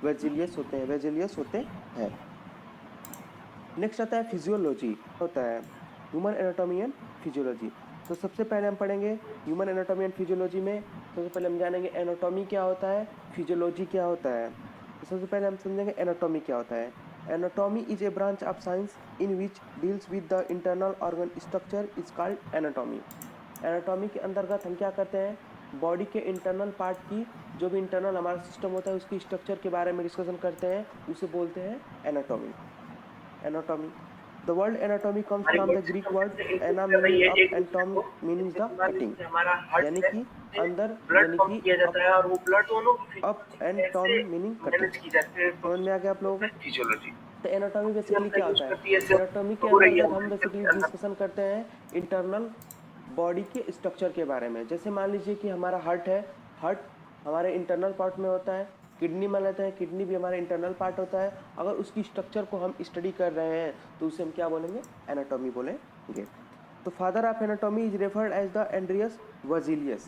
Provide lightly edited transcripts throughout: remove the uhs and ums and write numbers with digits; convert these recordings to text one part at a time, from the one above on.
वेजिलियस होते हैं। नेक्स्ट आता है फिजियोलॉजी, होता है ह्यूमन एनाटॉमी एंड फिजियोलॉजी। तो सबसे पहले हम पढ़ेंगे ह्यूमन एनाटॉमी एंड फिजियोलॉजी में सबसे पहले हम जानेंगे एनाटॉमी क्या होता है, फिजियोलॉजी क्या होता है। तो सबसे पहले हम समझेंगे एनाटॉमी क्या होता है। Anatomy is a branch of science in which deals with the internal organ structure is called anatomy. Anatomy के अंतर्गत हम क्या करते हैं, बॉडी के इंटरनल पार्ट की, जो भी इंटरनल हमारा सिस्टम होता है उसकी स्ट्रक्चर के बारे में डिस्कशन करते हैं, उसे बोलते हैं anatomy. Anatomy, the word anatomy comes from the Greek word ana meaning up and tom meaning the cutting, यानी कि अंदर, यानी कि up, up and tom meaning cutting. समझ में आ गया आप लोगों को। तो एनाटॉमी बेसिकली क्या होता है, एनाटॉमी के अंतर्गत हम बेसिकली डिस्कशन करते हैं इंटरनल बॉडी के स्ट्रक्चर के बारे में। जैसे मान लीजिए कि हमारा हार्ट है, हार्ट हमारे इंटरनल पार्ट में होता है। किडनी मान लेते हैं, किडनी भी हमारा इंटरनल पार्ट होता है। अगर उसकी स्ट्रक्चर को हम स्टडी कर रहे हैं तो उसे हम क्या बोलेंगे, एनाटॉमी बोलेंगे। तो father of anatomy is referred as the Andreas Vesalius.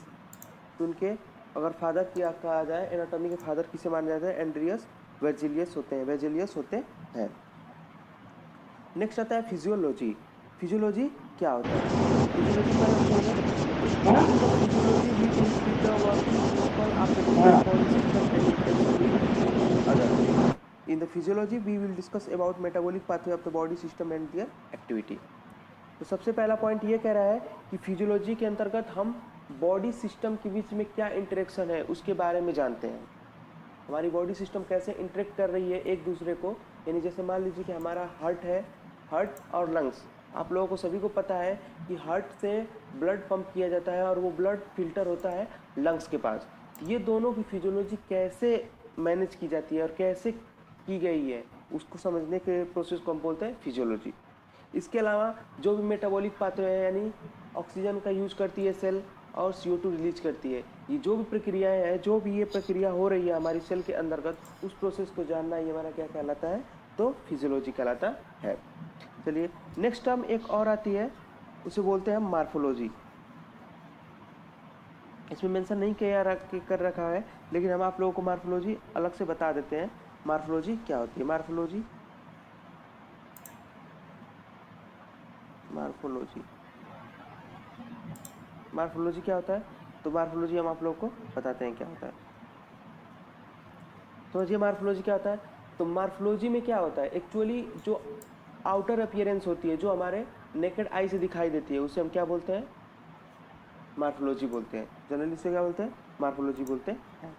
तो उनके अगर फादर क्या कहा जाए, एनाटॉमी के फादर किसे माना जाता है, एंड्रियस वर्जिलियस होते हैं, वर्जिलियस होते हैं। नेक्स्ट आता है फिजियोलॉजी। फिजियोलॉजी क्या होता है, फिजियोलॉजी पर हम समझेंगे in the physiology we deals with the working principle of the different body system and interaction with other. In the physiology we will discuss about metabolic pathway of the body system and their activity. तो सबसे पहला point ये कह रहा है कि physiology के अंतर्गत हम बॉडी सिस्टम के बीच में क्या इंटरेक्शन है उसके बारे में जानते हैं। हमारी बॉडी सिस्टम कैसे इंटरेक्ट कर रही है एक दूसरे को, यानी जैसे मान लीजिए कि हमारा हार्ट है, हार्ट और लंग्स, आप लोगों को सभी को पता है कि हार्ट से ब्लड पंप किया जाता है और वो ब्लड फिल्टर होता है लंग्स के पास। ये दोनों की फिजियोलॉजी कैसे मैनेज की जाती है और कैसे की गई है उसको समझने के प्रोसेस को हम बोलते हैं फिजियोलॉजी। इसके अलावा जो भी मेटाबॉलिक पाथवे है, यानी ऑक्सीजन का यूज करती है सेल और CO2 रिलीज करती है, ये जो भी प्रक्रियाएं हैं, जो भी ये प्रक्रिया हो रही है हमारी सेल के अंतर्गत, उस प्रोसेस को जानना ये हमारा क्या कहलाता है, तो फिजियोलॉजी कहलाता है। चलिए नेक्स्ट टर्म एक और आती है, उसे बोलते हैं मार्फोलॉजी। इसमें मेंशन नहीं कर रखा है, लेकिन हम आप लोगों को मार्फोलॉजी अलग से बता देते हैं। मार्फोलॉजी क्या होती है, मार्फोलॉजी मार्फोलॉजी मार्फोलॉजी क्या होता है, तो मार्फोलॉजी हम आप लोगों को बताते हैं क्या होता है। समझिए मार्फोलॉजी क्या होता है। तो मार्फोलॉजी में क्या होता है, एक्चुअली जो आउटर अपीयरेंस होती है, जो हमारे नेकेड आई से दिखाई देती है, उसे हम क्या बोलते हैं, मार्फोलॉजी बोलते हैं। जनरली से क्या बोलते हैं, मार्फोलॉजी बोलते हैं।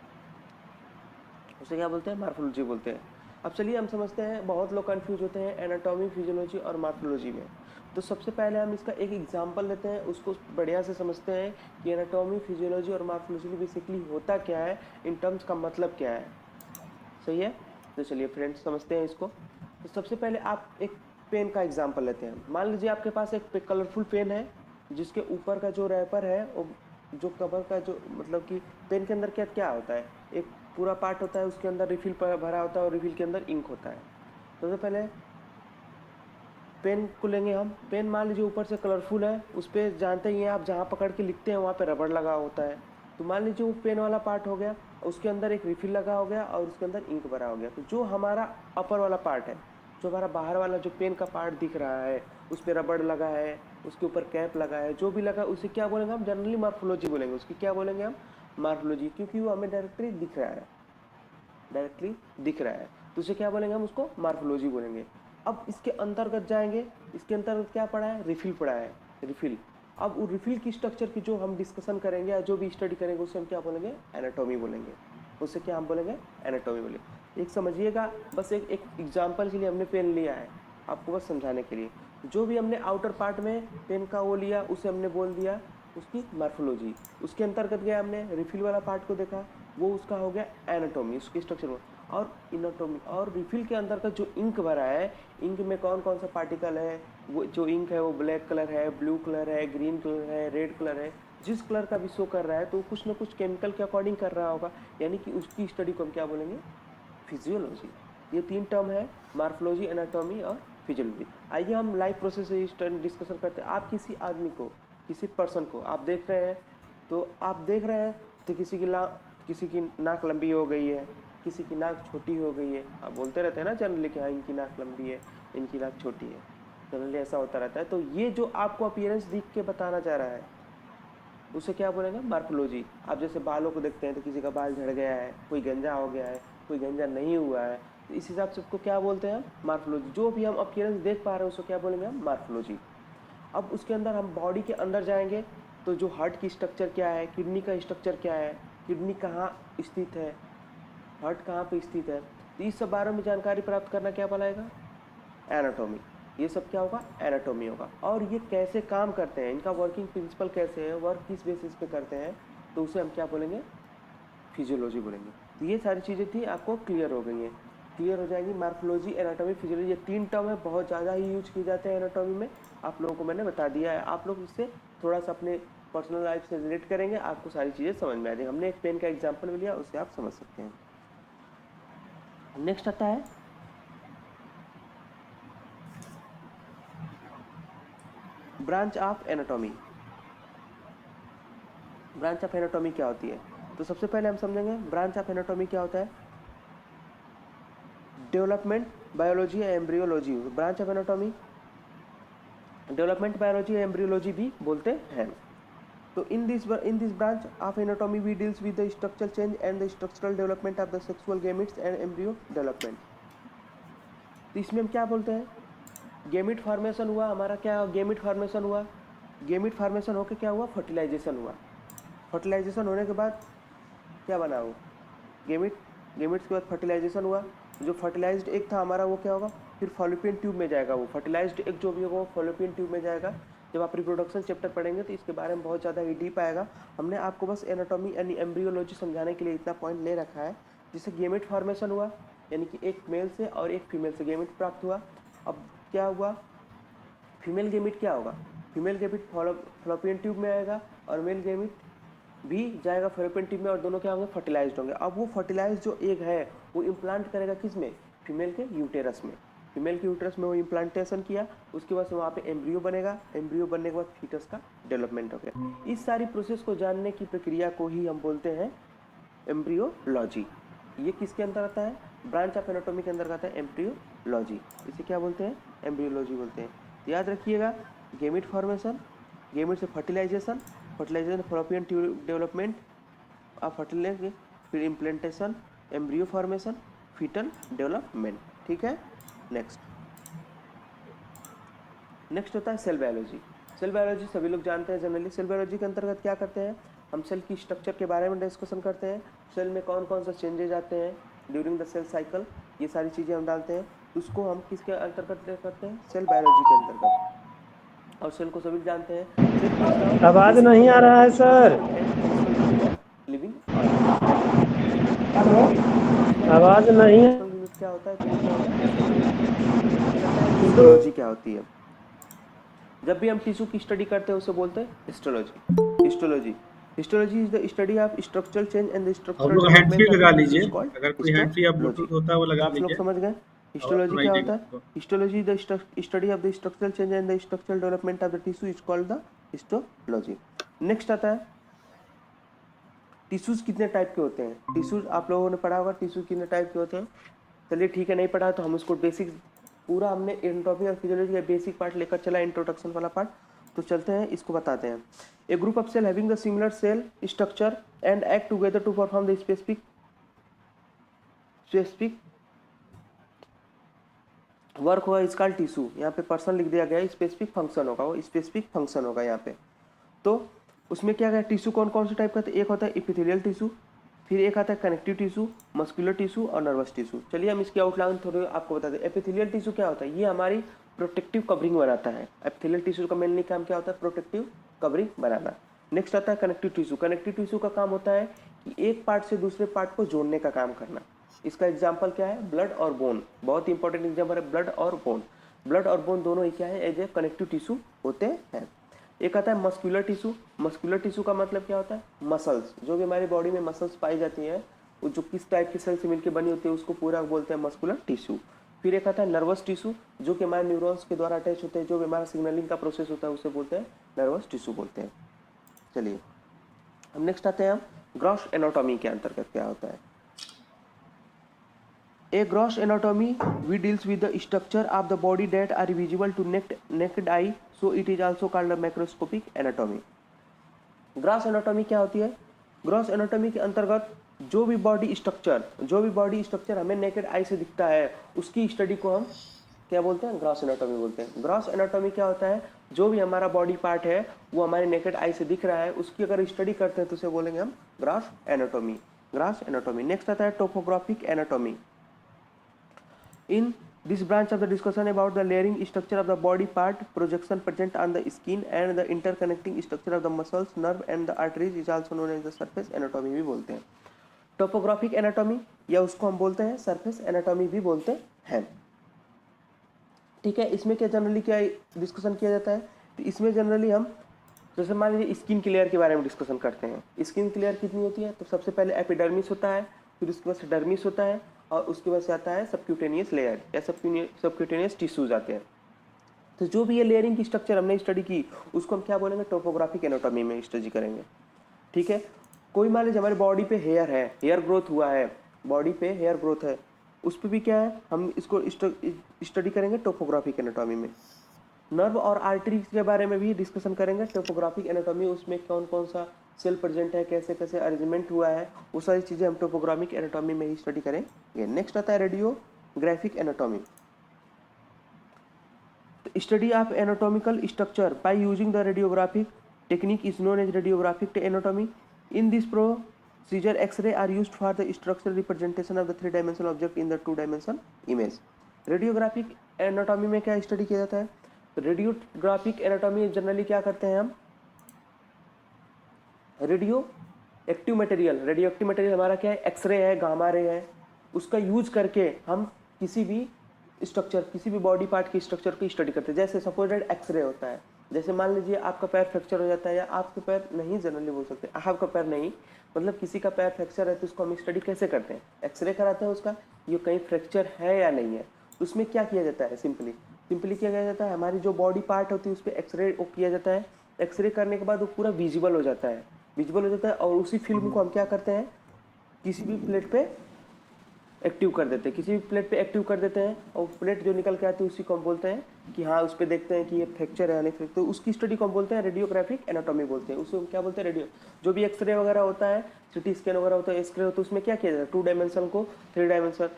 उसे क्या बोलते हैं, मार्फोलॉजी बोलते हैं। अब चलिए हम समझते हैं, बहुत लोग कंफ्यूज होते हैं एनाटॉमी, फिजियोलॉजी और मार्फोलॉजी में। तो सबसे पहले हम इसका एक एग्जांपल लेते हैं, उसको बढ़िया से समझते हैं कि एनाटॉमी, फिजियोलॉजी और मार्फोलॉजी बेसिकली होता क्या है, इन टर्म्स का मतलब क्या है। सही है, तो चलिए फ्रेंड्स समझते हैं इसको। तो सबसे पहले आप एक पेन का एग्जांपल लेते हैं। मान लीजिए आपके पास एक कलरफुल पेन है, जिसके ऊपर का जो रैपर है, जो कवर का जो मतलब कि पेन के अंदर क्या क्या होता है, एक पूरा पार्ट होता है, उसके अंदर रिफिल भरा होता है और रिफिल के अंदर इंक होता है। सबसे पहले पेन को लेंगे हम। पेन मान लीजिए ऊपर से कलरफुल है, उस पर जानते ही हैं आप, जहाँ पकड़ के लिखते हैं वहाँ पे रबड़ लगा होता है। तो मान लीजिए वो पेन वाला पार्ट हो गया, उसके अंदर एक रिफिल लगा हो गया और उसके अंदर इंक भरा हो गया। तो जो हमारा अपर वाला पार्ट है, जो हमारा बाहर वाला जो पेन का पार्ट दिख रहा है, उस पर रबड़ लगा है, उसके ऊपर कैप लगा है, जो भी लगा उसे क्या बोलेंगे हम, जनरली मार्फोलॉजी बोलेंगे। उसकी क्या बोलेंगे हम, मार्फोलॉजी, क्योंकि वो हमें डायरेक्टली दिख रहा है, डायरेक्टली दिख रहा है, तो उसे क्या बोलेंगे हम, उसको मार्फोलॉजी बोलेंगे। अब इसके अंतर्गत जाएंगे, इसके अंतर्गत क्या पड़ा है, रिफिल पड़ा है, रिफिल। अब वो रिफिल की स्ट्रक्चर की जो हम डिस्कशन करेंगे या जो भी स्टडी करेंगे उसे हम क्या बोलेंगे, एनाटॉमी बोलेंगे। उसे क्या हम बोलेंगे, एनाटॉमी बोलेंगे। एक समझिएगा, बस एक एग्जाम्पल के लिए हमने पेन लिया है, आपको बस समझाने के लिए। जो भी हमने आउटर पार्ट में पेन का वो लिया, उसे हमने बोल दिया उसकी मार्फोलॉजी। उसके अंतर्गत गया, हमने रिफिल वाला पार्ट को देखा, वो उसका हो गया एनाटॉमी, उसकी स्ट्रक्चर में। और इनाटॉमी और रिफिल के अंतर्गत जो इंक भरा है, इंक में कौन कौन सा पार्टिकल है, वो जो इंक है वो ब्लैक कलर है, ब्लू कलर है, ग्रीन कलर है, रेड कलर है, जिस कलर का भी शो कर रहा है तो कुछ ना कुछ केमिकल के अकॉर्डिंग कर रहा होगा, यानी कि उसकी स्टडी को हम क्या बोलेंगे, फिजियोलॉजी। ये तीन टर्म है, मार्फोलॉजी, एनाटॉमी और फिजियोलॉजी। आइए हम लाइव प्रोसेस से डिस्कशन करते हैं। आप किसी आदमी को, किसी पर्सन को आप देख रहे हैं, तो आप देख रहे हैं तो किसी की नाक लंबी हो गई है, किसी की नाक छोटी हो गई है, आप बोलते रहते हैं ना जनरली कि हाँ इनकी नाक लंबी है, इनकी नाक छोटी है, जनरली ऐसा होता रहता है। तो ये जो आपको अपीयरेंस दिख के बताना चाह रहा है उसे क्या बोलेंगे, मार्फोलॉजी। आप जैसे बालों को देखते हैं तो किसी का बाल झड़ गया है, कोई गंजा हो गया है, कोई गंजा नहीं हुआ है, तो इस हिसाब से उसको क्या बोलते हैं हम, मार्फोलॉजी। जो भी हम अपीयरेंस देख पा रहे हैं उसको क्या बोलेंगे हम, मार्फोलॉजी। अब उसके अंदर हम बॉडी के अंदर जाएंगे तो जो हार्ट की स्ट्रक्चर क्या है, किडनी का स्ट्रक्चर क्या है, किडनी कहाँ स्थित है, हार्ट कहाँ पे स्थित है, तो इस सब बारे में जानकारी प्राप्त करना क्या बनाएगा, एनाटॉमी। ये सब क्या होगा, एनाटॉमी होगा। और ये कैसे काम करते हैं, इनका वर्किंग प्रिंसिपल कैसे है, वर्क किस बेसिस पे करते हैं, तो उसे हम क्या बोलेंगे, फिजियोलॉजी बोलेंगे। तो ये सारी चीज़ें थी आपको क्लियर हो गई हैं, क्लियर हो जाएंगी। मार्फोलॉजी, एनाटॉमी, फिजियोलॉजी, ये 3 टर्म है, बहुत ज़्यादा ही यूज किए जाते हैं एनाटॉमी में। आप लोगों को मैंने बता दिया है, आप लोग इससे थोड़ा सा अपने पर्सनल लाइफ से रिलेट करेंगे, आपको सारी चीज़ें समझ में आ जाएगी। हमने एक पेन का एग्जाम्पल भी लिया, उससे आप समझ सकते हैं। नेक्स्ट आता है branch of anatomy. Branch of anatomy क्या होती है, तो सबसे पहले हम समझेंगे ब्रांच ऑफ एनाटॉमी क्या होता है। डेवलपमेंट बायोलॉजी या embryology, branch of anatomy development biology या एम्ब्रियोलॉजी भी बोलते हैं। तो in this branch of anatomy we deals with the structural change and the structural development of the sexual gametes and embryo development. तो इसमें हम क्या बोलते हैं, गैमेट फॉर्मेशन हुआ हमारा, क्या गैमेट फॉर्मेशन हुआ, गैमेट फॉर्मेशन होकर क्या हुआ, फर्टिलाइजेशन हुआ, फर्टिलाइजेशन होने के बाद क्या बना वो गेमिट्स के बाद फर्टिलाइजेशन हुआ। जो फर्टिलाइज्ड एग था हमारा वो क्या होगा, फिर फॉलोपियन ट्यूब में जाएगा। वो फर्टिलाइज्ड एग जो भी होगा वो फॉलोपियन ट्यूब में जाएगा। जब आप रिप्रोडक्शन चैप्टर पढ़ेंगे तो इसके बारे में बहुत ज़्यादा ही डीप आएगा। हमने आपको बस एनाटॉमी यानी एम्ब्रियोलॉजी समझाने के लिए इतना पॉइंट ले रखा है। जिससे गेमेट फॉर्मेशन हुआ, यानी कि एक मेल से और एक फीमेल से गेमेट प्राप्त हुआ। अब क्या हुआ, फीमेल गेमिट क्या होगा, फीमेल गेमिट फॉलोपियन ट्यूब में आएगा और मेल गेमिट भी जाएगा फॉलोपियन ट्यूब में, और दोनों क्या होंगे, फर्टिलाइज्ड होंगे। अब वो फर्टिलाइज्ड जो एग है वो इम्प्लांट करेगा किस में, फीमेल के यूटेरस में। फीमेल के यूटेरस में वो इम्प्लांटेशन किया, उसके बाद से वहाँ पे एम्ब्रियो बनेगा। एम्ब्रियो बनने के बाद फीटस का डेवलपमेंट हो गया। इस सारी प्रोसेस को जानने की प्रक्रिया को ही हम बोलते हैं एम्ब्रियोलॉजी। ये किसके अंदर आता है, ब्रांच ऑफ एनाटॉमी के अंदर आता है एम्ब्रियोलॉजी। इसे क्या बोलते हैं, एम्ब्रियोलॉजी बोलते हैं। तो याद रखिएगा, गेमिट फॉर्मेशन, गेमिट से fertilisation, fertilisation fallopian tube development of fertilisation, फिर implantation, embryo formation, foetal development. ठीक है। नेक्स्ट होता है सेल बायोलॉजी। सेल बायोलॉजी सभी लोग जानते हैं जनरली। सेल बायोलॉजी के अंतर्गत क्या करते हैं, हम सेल की स्ट्रक्चर के बारे में डिस्कशन करते हैं। सेल में कौन कौन सा चेंजेज आते हैं ड्यूरिंग द सेल साइकिल, ये सारी चीज़ें हम डालते हैं। उसको हम किसके अंतर्गत करते हैं, सेल बायोलॉजी के अंतर्गत। और सेल को सभी जानते हैं, सेल इज द आवाज बेसिक नहीं आ रहा है fundamental sir. Structural and functional unit of living organism. सबसे पहले आवाज बेसिक और नहीं फंक्शनल यूनिट क्या होता है, तो वो क्या होता है, सेल होता है। नेक्स्ट आता है हिस्टोलॉजी। क्या होती है, जब भी हम टिश्यू की स्टडी करते हैं उसे बोलते हैं histology. Histology, histology is the study of structural change and the आप स्ट्रक्चरल लोग hand free development of the लगा टिश्यू लीजिए, इज कॉल्ड अगर कोई हैंड फ्री या हिस्टोलॉजी। ब्लूटूथ होता है वो तो लगा आप लोग लीजिए, समझ गए आवाज हिस्टोलॉजी सुनाई क्या देगा होता है। आपको। Histology the study of the structural change and the structural development of the tissue is called the histology. Next आता है टिश्यूज कितने टाइप के होते हैं। टिश्यूज आप लोगों ने पढ़ा होगा, टिश्यूज कितने टाइप के होते हैं। चलिए ठीक है, नहीं पढ़ा तो हम उसको बेसिक पूरा हमने एनाटॉमी और फिजियोलॉजी का बेसिक पार्ट लेकर चला, इंट्रोडक्शन वाला पार्ट। तो चलते हैं इसको बताते हैं। A group of cell having the similar cell structure and act together to perform the specific work होगा इज कॉल्ड टिश्यू। यहाँ पे पर्सन लिख दिया गया है, स्पेसिफिक फंक्शन होगा, वो स्पेसिफिक फंक्शन होगा यहाँ पे। तो उसमें क्या है, टिश्यू कौन कौन से टाइप का, एक होता है इपिथेलियल टिश्यू, फिर एक आता है कनेक्टिव टिश्यू, मस्कुलर टिश्यू और नर्वस टिश्यू। चलिए हम इसकी आउटलाइन थोड़ी आपको बता दें। एपिथेलियल टिश्यू क्या होता है, ये हमारी प्रोटेक्टिव कवरिंग बनाता है। एपिथेलियल टिश्यू का मेनली काम क्या होता है, प्रोटेक्टिव कवरिंग बनाना। नेक्स्ट आता है कनेक्टिव टिश्यू। कनेक्टिव टिश्यू का काम होता है कि एक पार्ट से दूसरे पार्ट को जोड़ने का काम करना। इसका एग्जाम्पल क्या है, ब्लड और बोन, बहुत इंपॉर्टेंट एग्जाम्पल है ब्लड और बोन। ब्लड और बोन दोनों ही क्या है, एज ए कनेक्टिव टिश्यू होते हैं। एक आता है मस्कुलर टिश्यू। मस्कुलर टिश्यू का मतलब क्या होता है, मसल्स, जो भी हमारी बॉडी में मसल्स पाई जाती हैं वो जो किस टाइप की सेल से मिलकर बनी होती है उसको पूरा बोलते हैं मस्कुलर टिश्यू। फिर एक आता है नर्वस टिश्यू, जो कि हमारे न्यूरॉन्स के द्वारा अटैच होते हैं, जो भी हमारा सिग्नलिंग का प्रोसेस होता है उसे बोलते हैं नर्वस टिश्यू बोलते हैं। चलिए हम नेक्स्ट आते हैं, हम ग्रॉस एनाटॉमी के अंतर्गत क्या होता है। A gross anatomy, we deals with the structure of the body that are visible to naked eye, so it is also called a macroscopic anatomy. Gross anatomy क्या होती है? ग्रॉस एनाटॉमी के अंतर्गत जो भी बॉडी स्ट्रक्चर हमें naked eye से दिखता है उसकी स्टडी को हम क्या बोलते हैं? ग्रॉस एनाटॉमी बोलते हैं। ग्रॉस एनाटॉमी क्या होता है? जो भी हमारा बॉडी पार्ट है वो हमारे नेकेड आई से दिख रहा है, उसकी अगर स्टडी करते हैं तो उसे बोलेंगे हम gross anatomy. Gross anatomy. Next आता है topographic anatomy. In this branch of the discussion about the layering structure of the body part, projection present on the skin and the interconnecting structure of the muscles, nerve and the arteries is also known as the surface anatomy भी बोलते हैं। Topographic anatomy या उसको हम बोलते हैं surface anatomy भी बोलते हैं। ठीक है, इसमें क्या जनरली क्या डिस्कशन किया जाता है? तो इसमें जनरली हम जैसे मान लीजिए स्किन की लेयर के बारे में डिस्कशन करते हैं। स्किन की लेयर कितनी होती है? तो सबसे पहले एपिडर्मिस होता है, फिर उसके बाद से डर्मिस होता है और उसके बाद से आता है सबक्यूटेनियस लेयर या सबक्यूटेनियस टिश्यूज आते हैं। तो जो भी ये लेयरिंग की स्ट्रक्चर हमने स्टडी की उसको हम क्या बोलेंगे? टोपोग्राफिक एनाटॉमी में स्टडी करेंगे। ठीक है, कोई मान लीजिए हमारे बॉडी पे हेयर है, हेयर ग्रोथ हुआ है, बॉडी पे हेयर ग्रोथ है, उस पर भी क्या है हम इसको स्टडी करेंगे टोपोग्राफिक एनाटॉमी में। नर्व और आर्टरी के बारे में भी डिस्कशन करेंगे टोपोग्राफिक एनाटॉमी, उसमें कौन कौन सा सेल प्रेजेंट है, कैसे कैसे अरेंजमेंट हुआ है, वो सारी चीज़ें हम टोपोग्राफिक एनाटॉमी में ही स्टडी करेंगे। नेक्स्ट आता है radiographic anatomy. Study of anatomical structure by using the radiographic technique is known as radiographic anatomy. In this procedure X-ray are used for the structural representation of the three dimensional object in the two dimensional image। Radiographic anatomy में क्या study किया जाता है? Radiographic anatomy generally क्या करते हैं हम? Radio active material हमारा क्या है? एक्सरे है, गामा रे है, उसका यूज करके हम किसी भी स्ट्रक्चर, किसी भी बॉडी पार्ट की स्ट्रक्चर की स्टडी करते हैं। जैसे सपोजेड एक्सरे होता है, जैसे मान लीजिए आपका पैर फ्रैक्चर हो जाता है, या आपके पैर नहीं जनरली बोल सकते, आपका पैर नहीं मतलब किसी का पैर फ्रैक्चर है, तो उसको हम स्टडी कैसे करते हैं? एक्सरे कराते हैं उसका, ये कहीं फ्रैक्चर है या नहीं है। उसमें क्या किया जाता है? सिंपली क्या किया जाता है? हमारी जो बॉडी पार्ट होती है उस पर एक्सरे किया जाता है। एक्सरे करने के बाद वो पूरा विजिबल हो जाता है और उसी फिल्म को हम क्या करते हैं? किसी भी प्लेट पे एक्टिव कर देते हैं और प्लेट जो निकल के आती है उसी को हम बोलते हैं कि हाँ, उस पर देखते हैं कि ये फ्रैक्चर है या नहीं फ्रैक्चर, तो उसकी स्टडी को हम बोलते हैं रेडियोग्राफिक एनाटॉमी बोलते हैं। उसको क्या बोलते हैं? रेडियो। जो भी एक्सरे वगैरह होता है, सिटी स्कैन वगैरह होता है, एक्सरे होता है, उसमें क्या किया जाता है? 2 डायमेंशन को 3 डायमेंशन,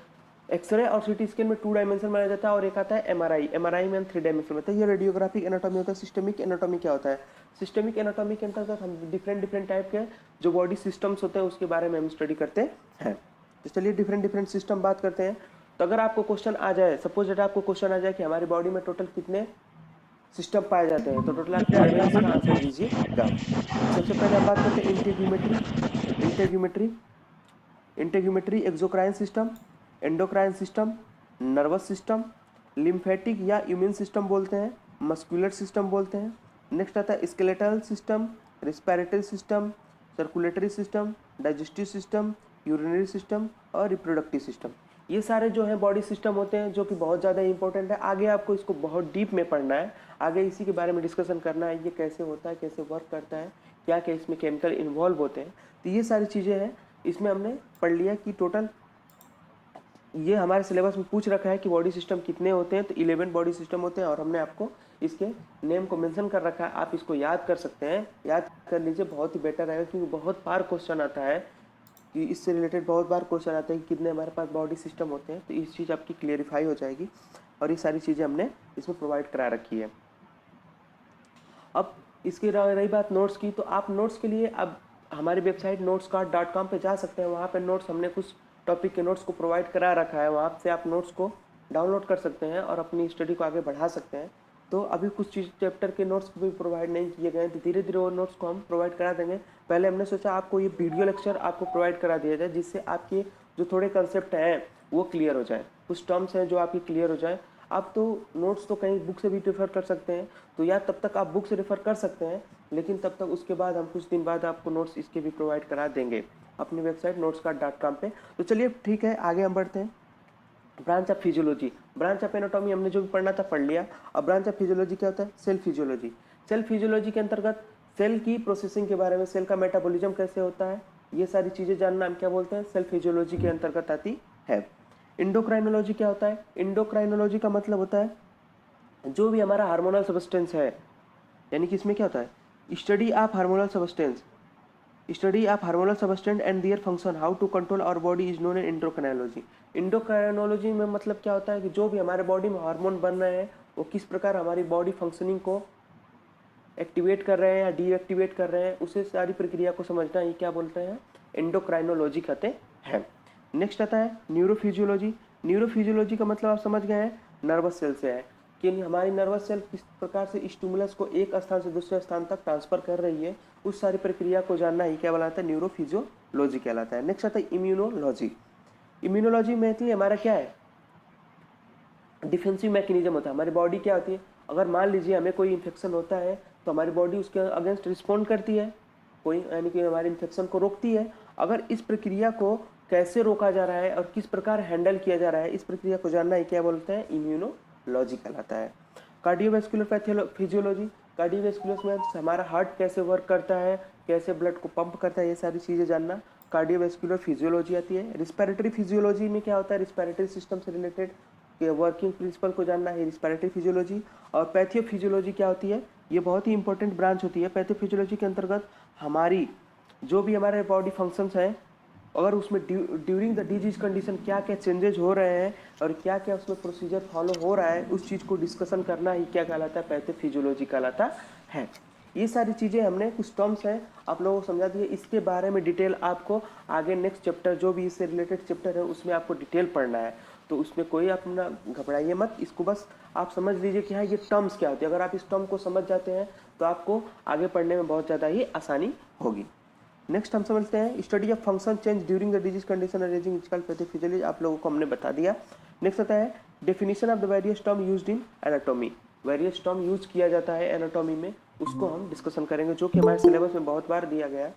एक्सरे और सिटी स्कैन में 2 डायमेंशन बनाया जाता है, और एक आता है एमआरआई में हम 3 डायमेंशन में। तो ये रेडियोग्राफिक एनाटॉमी होता है। सिस्टमिक एनाटॉमी क्या होता है? सिस्टमिक एनाटॉमी के अंतर्गत हम डिफरेंट टाइप के जो बॉडी सिस्टम्स होते हैं उसके बारे में हम स्टडी करते हैं। तो चलिए डिफरेंट सिस्टम बात करते हैं। तो अगर आपको क्वेश्चन आ जाए, सपोज दैट आपको क्वेश्चन आ जाए कि हमारी बॉडी में टोटल कितने सिस्टम पाए जाते हैं, तो टोटल आप क्या इसका आंसर दीजिएगा। सबसे पहले हम बात करते हैं integumentary, exocrine system, endocrine system, nervous system, lymphatic या इम्यून सिस्टम बोलते हैं, मस्कुलर सिस्टम बोलते हैं। नेक्स्ट आता है skeletal system, respiratory system, circulatory system, digestive system, urinary system और रिप्रोडक्टिव सिस्टम। ये सारे जो है बॉडी सिस्टम होते हैं जो कि बहुत ज़्यादा इंपॉर्टेंट है। आगे आपको इसको बहुत डीप में पढ़ना है, आगे इसी के बारे में डिस्कशन करना है, ये कैसे होता है, कैसे वर्क करता है, क्या क्या इसमें केमिकल इन्वॉल्व होते हैं। तो ये सारी चीज़ें हैं, इसमें हमने पढ़ लिया कि टोटल ये हमारे सिलेबस में पूछ रखा है कि बॉडी सिस्टम कितने होते हैं। तो 11 बॉडी सिस्टम होते हैं और हमने आपको इसके नेम को मेंशन कर रखा है। आप इसको याद कर सकते हैं, याद कर लीजिए, बहुत ही बेटर रहेगा, क्योंकि बहुत बार क्वेश्चन आता है कि इससे रिलेटेड बहुत बार क्वेश्चन आता है कि कितने हमारे पास बॉडी सिस्टम होते हैं। तो इस चीज़ आपकी क्लियरिफाई हो जाएगी और ये सारी चीज़ें हमने इसमें प्रोवाइड करा रखी है। अब इसकी रही बात नोट्स की, तो आप नोट्स के लिए अब हमारी वेबसाइट notescard.com पे जा सकते हैं। वहाँ पे नोट्स हमने कुछ टॉपिक के नोट्स को प्रोवाइड करा रखा है, वहाँ से आप नोट्स को डाउनलोड कर सकते हैं और अपनी स्टडी को आगे बढ़ा सकते हैं। तो अभी कुछ चीज़ चैप्टर के नोट्स भी प्रोवाइड नहीं किए गए हैं, तो धीरे धीरे वो नोट्स को हम प्रोवाइड करा देंगे। पहले हमने सोचा आपको ये वीडियो लेक्चर आपको प्रोवाइड करा दिया जाए, जिससे आपके जो थोड़े कंसेप्ट हैं वो क्लियर हो जाए, कुछ टर्म्स हैं जो आपकी क्लियर हो जाए। आप तो नोट्स तो कहीं बुक से भी रेफ़र कर सकते हैं, तो या तब तक आप बुक से रेफ़र कर सकते हैं, लेकिन तब तक उसके बाद हम कुछ दिन बाद आपको नोट्स इसके भी प्रोवाइड करा देंगे अपनी वेबसाइट notescard.com पे। तो चलिए ठीक है, आगे हम बढ़ते हैं। Branch of physiology, branch of anatomy हमने जो भी पढ़ना था पढ़ लिया। अब ब्रांच ऑफ फिजियोलॉजी क्या होता है? Cell physiology. सेल फिजियोलॉजी के अंतर्गत सेल की प्रोसेसिंग के बारे में, सेल का मेटाबॉलिज्म कैसे होता है, ये सारी चीज़ें जानना हम क्या बोलते हैं? सेल फिजियोलॉजी के अंतर्गत आती है। इंडोक्राइनोलॉजी क्या होता है? इंडोक्राइनोलॉजी का मतलब होता है जो भी हमारा हार्मोनल सब्सटेंस है, यानी कि इसमें क्या होता है, study of hormonal substance, study of hormonal substance and their function, how to control our body is known as endocrinology. Endocrinology में मतलब क्या होता है कि जो भी हमारे बॉडी में हार्मोन बन रहे हैं वो किस प्रकार हमारी बॉडी फंक्शनिंग को एक्टिवेट कर रहे हैं या डीएक्टिवेट कर रहे हैं, उसे सारी प्रक्रिया को समझना ये क्या बोलते हैं, एंडोक्राइनोलॉजी कहते हैं। नेक्स्ट आता है न्यूरोफिजियोलॉजी। न्यूरोफिजियोलॉजी का मतलब आप समझ गए हैं, नर्वस सेल से है कि हमारी नर्वस सेल किस प्रकार से स्टिमुलस को एक स्थान से दूसरे स्थान तक ट्रांसफर कर रही है, उस सारी प्रक्रिया को जानना ही क्या कहलाता है, न्यूरोफिजियोलॉजी कहलाता है। नेक्स्ट आता है इम्यूनोलॉजी। इम्यूनोलॉजी में हमारा क्या है, डिफेंसिव मैकेनिज्म होता है। हमारी बॉडी क्या होती है, अगर मान लीजिए हमें कोई इन्फेक्शन होता है तो हमारी बॉडी उसके अगेंस्ट रिस्पॉन्ड करती है, कोई यानी कि हमारे इन्फेक्शन को रोकती है। अगर इस प्रक्रिया को कैसे रोका जा रहा है और किस प्रकार हैंडल किया जा रहा है, इस प्रक्रिया को जानना ही क्या बोलते हैं, इम्यूनोलॉजी कहलाता है। कार्डियोवैस्कुलर फिजियोलॉजी, कार्डियोवैस्कुलर में हमारा हार्ट कैसे वर्क करता है, कैसे ब्लड को पंप करता है, ये सारी चीज़ें जानना कार्डियोवैस्कुलर फिजियोलॉजी आती है। रिस्पिरेटरी फिजियोलॉजी में क्या होता है, रिस्पिरेटरी सिस्टम से रिलेटेड वर्किंग प्रिंसिपल को जानना है रिस्पिरेटरी फिजियोलॉजी। और पैथियोफिजियोलॉजी क्या होती है, ये बहुत ही इंपॉर्टेंट ब्रांच होती है। पैथियोफिजियोलॉजी के अंतर्गत हमारी जो भी हमारे बॉडी फंक्शंस हैं, अगर उसमें ड्यूरिंग द डिजीज कंडीशन क्या क्या चेंजेस हो रहे हैं और क्या क्या उसमें प्रोसीजर फॉलो हो रहा है, उस चीज़ को डिस्कशन करना ही क्या कहलाता है, पैथोफिजियोलॉजी कहलाता है। ये सारी चीज़ें हमने कुछ टर्म्स हैं आप लोगों को समझा दिए। इसके बारे में डिटेल आपको आगे नेक्स्ट चैप्टर जो भी इससे रिलेटेड चैप्टर है उसमें आपको डिटेल पढ़ना है, तो उसमें कोई अपना घबराइए मत, इसको बस आप समझ लीजिए कि हाँ ये टर्म्स क्या होती है। अगर आप इस टर्म को समझ जाते हैं तो आपको आगे पढ़ने में बहुत ज़्यादा ही आसानी होगी। नेक्स्ट हम समझते हैं study of function change during the disease condition arranging is called pathophysiology, आप लोगों को हमने बता दिया। नेक्स्ट आता है definition of the various term used in anatomy. Various term use किया जाता है एनाटॉमी में, उसको हम डिस्कशन करेंगे, जो कि हमारे सिलेबस में बहुत बार दिया गया है।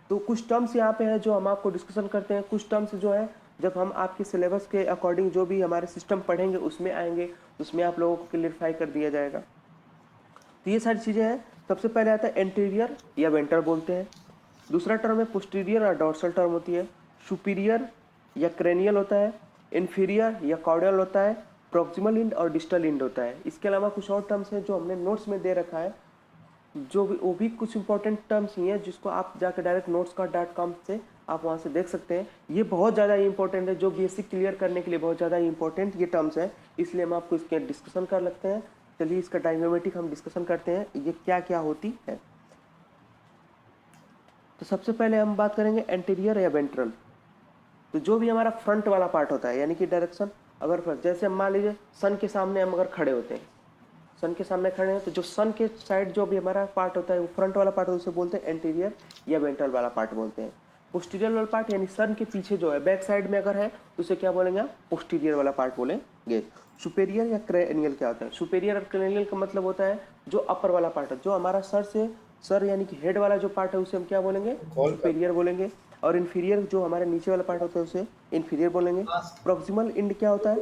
तो कुछ टर्म्स यहाँ पे है जो हम आपको डिस्कशन करते हैं, कुछ टर्म्स जो है जब हम आपके सिलेबस के अकॉर्डिंग जो भी हमारे सिस्टम पढ़ेंगे उसमें आएंगे, उसमें आप लोगों को क्लियरफाई कर दिया जाएगा। तो ये सारी चीज़ें हैं। सबसे पहले आता है एंटीरियर या वेंट्रल बोलते हैं। दूसरा टर्म है पोस्टीरियर और डॉर्सल टर्म होती है। सुपीरियर या क्रेनियल होता है। इन्फीरियर या कॉर्डियल होता है। प्रॉक्सिमल इंड और डिस्टल इंड होता है। इसके अलावा कुछ और टर्म्स हैं जो हमने नोट्स में दे रखा है, जो भी वो भी कुछ इंपॉर्टेंट टर्म्स ही हैं जिसको आप जाकर डायरेक्ट notescard.com से आप वहाँ से देख सकते हैं। ये बहुत ज़्यादा इंपॉर्टेंट है, जो बेसिक क्लियर करने के लिए बहुत ज़्यादा इंपॉर्टेंट ये टर्म्स हैं, इसलिए हम आपको इसके डिस्कशन कर लगते हैं। चलिए इसका डायग्रामेटिक हम डिस्कशन करते हैं, ये क्या क्या होती है। तो सबसे पहले हम बात करेंगे एंटीरियर या वेंट्रल। तो जो भी हमारा फ्रंट वाला पार्ट होता है, यानी कि डायरेक्शन, अगर जैसे हम मान लीजिए सन के सामने हम अगर खड़े होते हैं, सन के सामने खड़े हैं, तो जो सन के साइड जो भी हमारा पार्ट होता है वो फ्रंट वाला पार्ट, उसे बोलते हैं एंटीरियर या वेंट्रल वाला पार्ट बोलते हैं। पोस्टीरियर वाला पार्ट यानी सन के पीछे जो है, बैक साइड में अगर है तो उसे क्या बोलेंगे आप, पोस्टीरियर वाला पार्ट बोलेंगे। सुपेरियर या क्रेनियल क्या होता है, सुपेरियर और क्रेनियल का मतलब होता है जो अपर वाला पार्ट है, जो हमारा सर यानी कि हेड वाला जो पार्ट है उसे हम क्या बोलेंगे, सुपेरियर बोलेंगे। और इन्फीरियर जो हमारे नीचे वाला पार्ट होता है उसे इन्फीरियर बोलेंगे। प्रॉक्सिमल इंड क्या होता है,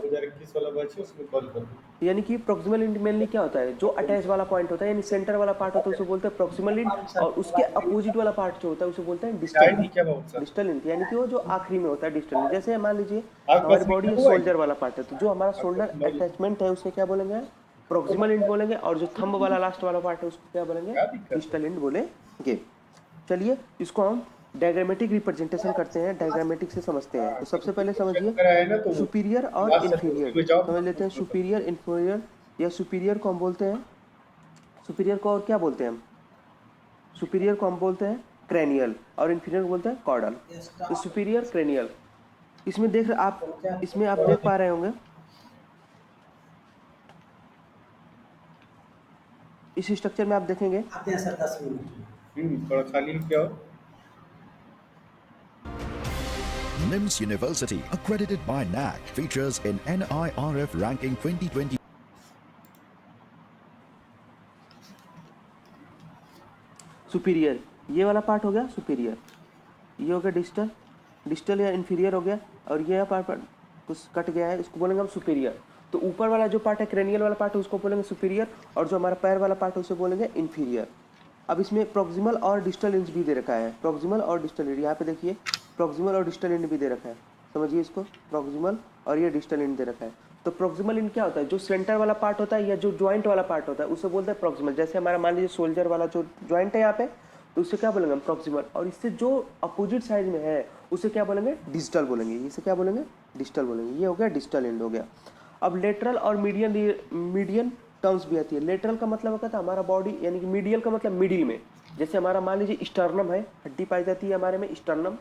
यानी कि प्रॉक्सिमल इंड मेनली क्या होता है, जो अटैच वाला पॉइंट होता है यानी सेंटर वाला पार्ट होता है उसे बोलते हैं प्रॉक्सिमल इंड, और उसके अपोजिट वाला पार्ट जो होता है उसे बोलते हैं डिस्टल इंड। डिस्टल इंड यानी कि वो जो आखिरी में होता है डिस्टल इंड। जैसे मान लीजिए हमारी बॉडी शोल्डर वाला पार्ट है, तो जो हमारा शोल्डर अटैचमेंट है उसे क्या बोलेंगे, प्रॉक्सिमल इंड बोलेंगे, और जो थंब वाला लास्ट वाला पार्ट है उसको क्या बोलेंगे, डिस्टल इंड बोलेंगे। चलिए इसको हम डायग्रामेटिक रिप्रेजेंटेशन करते हैं, डायग्रामेटिक से समझते हैं। तो सबसे पहले समझिए सुपीरियर और इन्फीरियर, समझ लेते हैं सुपीरियर इन्फीरियर। या सुपीरियर को हम बोलते हैं, सुपीरियर को और क्या बोलते हैं हम, सुपीरियर को हम बोलते हैं क्रेनियल और इन्फीरियर को बोलते हैं कॉर्डल। तो सुपीरियर क्रेनियल, इसमें देख पा रहे होंगे, इस स्ट्रक्चर में आप देखेंगे थोड़ा खाली क्या हो। NIMS University, accredited by NAC, features in NIRF ranking 2020. Superior, ये वाला पार्ट हो गया सुपीरियर, ये हो गया डिस्टल, डिस्टल या इन्फीरियर हो गया, और ये पार्ट कुछ कट गया है, इसको बोलेंगे हम सुपीरियर। तो ऊपर वाला जो पार्ट है क्रेनियल वाला पार्ट है उसको बोलेंगे सुपीरियर, और जो हमारा पैर वाला पार्ट है उसे बोलेंगे इन्फीरियर। अब इसमें प्रॉक्सिमल और डिस्टल इंड भी दे रखा है, प्रॉक्सिमल और डिस्टल इंड, यहाँ पे देखिए प्रॉक्सिमल और डिस्टल इंड भी दे रखा है, समझिए इसको, प्रॉक्सिमल और ये डिस्टल एंड दे रखा है। तो प्रॉक्सिमल एंड क्या होता है, जो सेंटर वाला पार्ट होता है या जो ज्वाइंट वाला पार्ट होता है उसे बोलते हैं प्रॉक्सिमल। जैसे हमारा मान लीजिए शोल्डर वाला जो ज्वाइंट है यहाँ पे, तो उसे क्या बोलेंगे हम, प्रॉक्सिमल। और इससे जो अपोजिट साइड में है उसे क्या बोलेंगे, डिस्टल बोलेंगे। इसे क्या बोलेंगे, डिस्टल बोलेंगे। ये हो गया डिस्टल एंड हो गया। अब लेटरल और मीडियन टर्म्स भी आती है। लेटरल का मतलब होता है हमारा बॉडी, यानी कि मीडियल का मतलब मिडिल में। जैसे हमारा मान लीजिए स्टर्नम है, हड्डी पाई जाती है हमारे में, स्टर्नम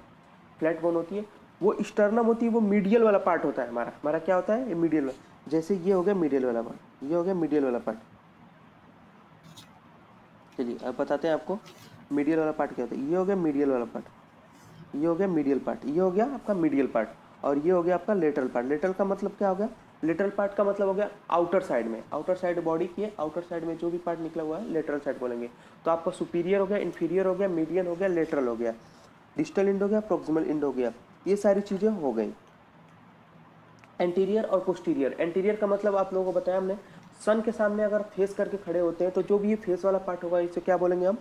फ्लैट बोन होती है, वो स्टर्नम होती है, वो मीडियल वाला पार्ट होता है हमारा। हमारा क्या होता है, ये मीडियल वाला। जैसे ये हो गया मीडियल वाला पार्ट, ये हो गया मीडियल वाला पार्ट। चलिए अब बताते हैं आपको मीडियल वाला पार्ट क्या होता है। ये हो गया मीडियल वाला पार्ट, ये हो गया मीडियल पार्ट, ये हो गया आपका मीडियल पार्ट, और ये हो गया आपका लेटरल पार्ट। लेटरल का मतलब क्या हो गया, लेटरल पार्ट का मतलब हो गया आउटर साइड में, आउटर साइड बॉडी की है, आउटर साइड में जो भी पार्ट निकला हुआ है लेटरल साइड बोलेंगे। तो आपका सुपीरियर हो गया, इन्फीरियर हो गया, मीडियन हो गया, लेटरल हो गया, डिस्टल एंड हो गया, प्रॉक्सिमल एंड हो गया। ये सारी चीज़ें हो गई। एंटीरियर और पोस्टीरियर। एंटीरियर का मतलब आप लोगों को बताया हमने, सन के सामने अगर फेस करके खड़े होते हैं तो जो भी ये फेस वाला पार्ट होगा इसे क्या बोलेंगे हम,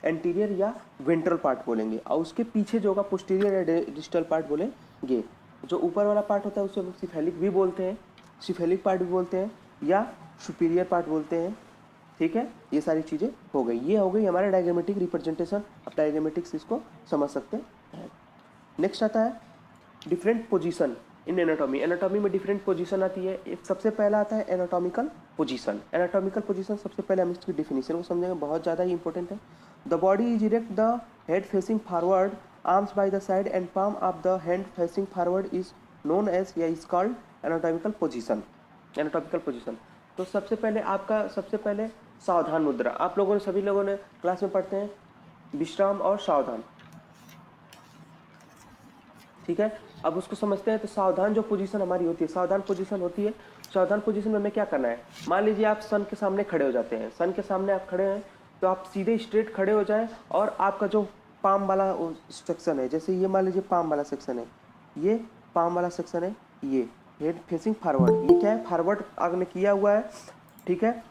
एंटीरियर या वेंट्रल पार्ट बोलेंगे। और उसके पीछे जो होगा पोस्टीरियर या डिस्टल पार्ट बोलेंगे। जो ऊपर वाला पार्ट होता है उसे हम सिफेलिक भी बोलते हैं, सिफेलिक पार्ट भी बोलते हैं, या सुपीरियर पार्ट बोलते हैं। ठीक है, ये सारी चीज़ें हो गई। ये हो गई हमारा डायग्रामेटिक रिप्रेजेंटेशन। अब डायग्रामेटिक्स इसको समझ सकते हैं। नेक्स्ट आता है different position in anatomy. Anatomy में डिफरेंट पोजीशन आती है। एक सबसे पहला आता है एनाटॉमिकल पोजीशन। एनाटॉमिकल पोजीशन सबसे पहले हम इसकी डिफिनीशन को समझेंगे, बहुत ज़्यादा ही इंपॉर्टेंट है। The body is erect, the head facing forward, arms by the side and palm of the hand facing forward is known as या is called anatomical position. Anatomical position. तो सबसे पहले आपका सबसे पहले सावधान मुद्रा। आप लोगों ने सभी लोगों ने क्लास में पढ़ते हैं विश्राम और सावधान, ठीक है। अब उसको समझते हैं। तो सावधान जो पोजीशन हमारी होती है, सावधान पोजीशन होती है, सावधान पोजीशन में हमें क्या करना है। मान लीजिए आप सन के सामने खड़े हो जाते हैं, सन के सामने आप खड़े हैं तो आप सीधे स्ट्रेट खड़े हो जाएं, और आपका जो पाम वाला सेक्शन है, जैसे ये मान लीजिए पाम वाला सेक्शन है, ये पाम वाला सेक्शन है, ये हेड फेसिंग फॉरवर्ड, ये क्या है, फॉरवर्ड आपने किया हुआ है, ठीक है।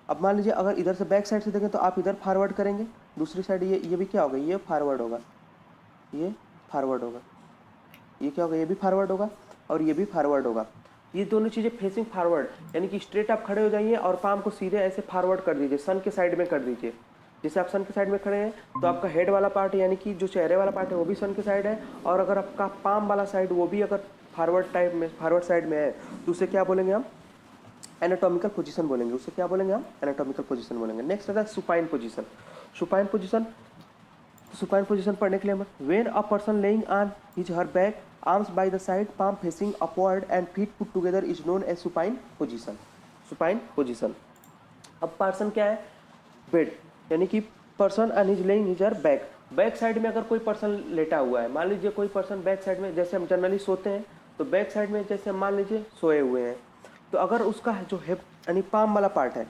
अब मान लीजिए अगर इधर से बैक साइड से देखें तो आप इधर फॉरवर्ड करेंगे, दूसरी साइड ये भी क्या होगा, ये फॉरवर्ड होगा, ये फॉरवर्ड होगा, ये क्या होगा, ये भी फॉरवर्ड होगा और ये भी फॉरवर्ड होगा। ये दोनों चीज़ें फेसिंग फॉरवर्ड, यानी कि स्ट्रेट आप खड़े हो जाइए और पाम को सीधे ऐसे फॉरवर्ड कर दीजिए, सन के साइड में कर दीजिए। जैसे आप सन के साइड में खड़े हैं तो आपका हेड वाला पार्ट यानी कि जो चेहरे वाला पार्ट है वो भी सन के साइड है, और अगर आपका पाम वाला साइड वो भी अगर फॉरवर्ड टाइप में, फॉरवर्ड साइड में है, तो उसे क्या बोलेंगे हम, एनाटॉमिकल पोजीशन बोलेंगे। उसे क्या बोलेंगे हम, एनाटॉमिकल पोजीशन बोलेंगे। नेक्स्ट आता है supine position. Supine position, supine position पढ़ने के लिए हम, when a person laying on his her back, arms by the side, palm facing upward and feet put together is known as supine position. Supine position. अब person क्या है, bed, यानी कि person and his laying his her back, back side में अगर कोई person लेटा हुआ है, मान लीजिए कोई पर्सन बैक साइड में, जैसे हम जनरली सोते हैं तो बैक साइड में जैसे मान लीजिए सोए हुए हैं, तो अगर उसका जो हिप यानी पाम वाला पार्ट है,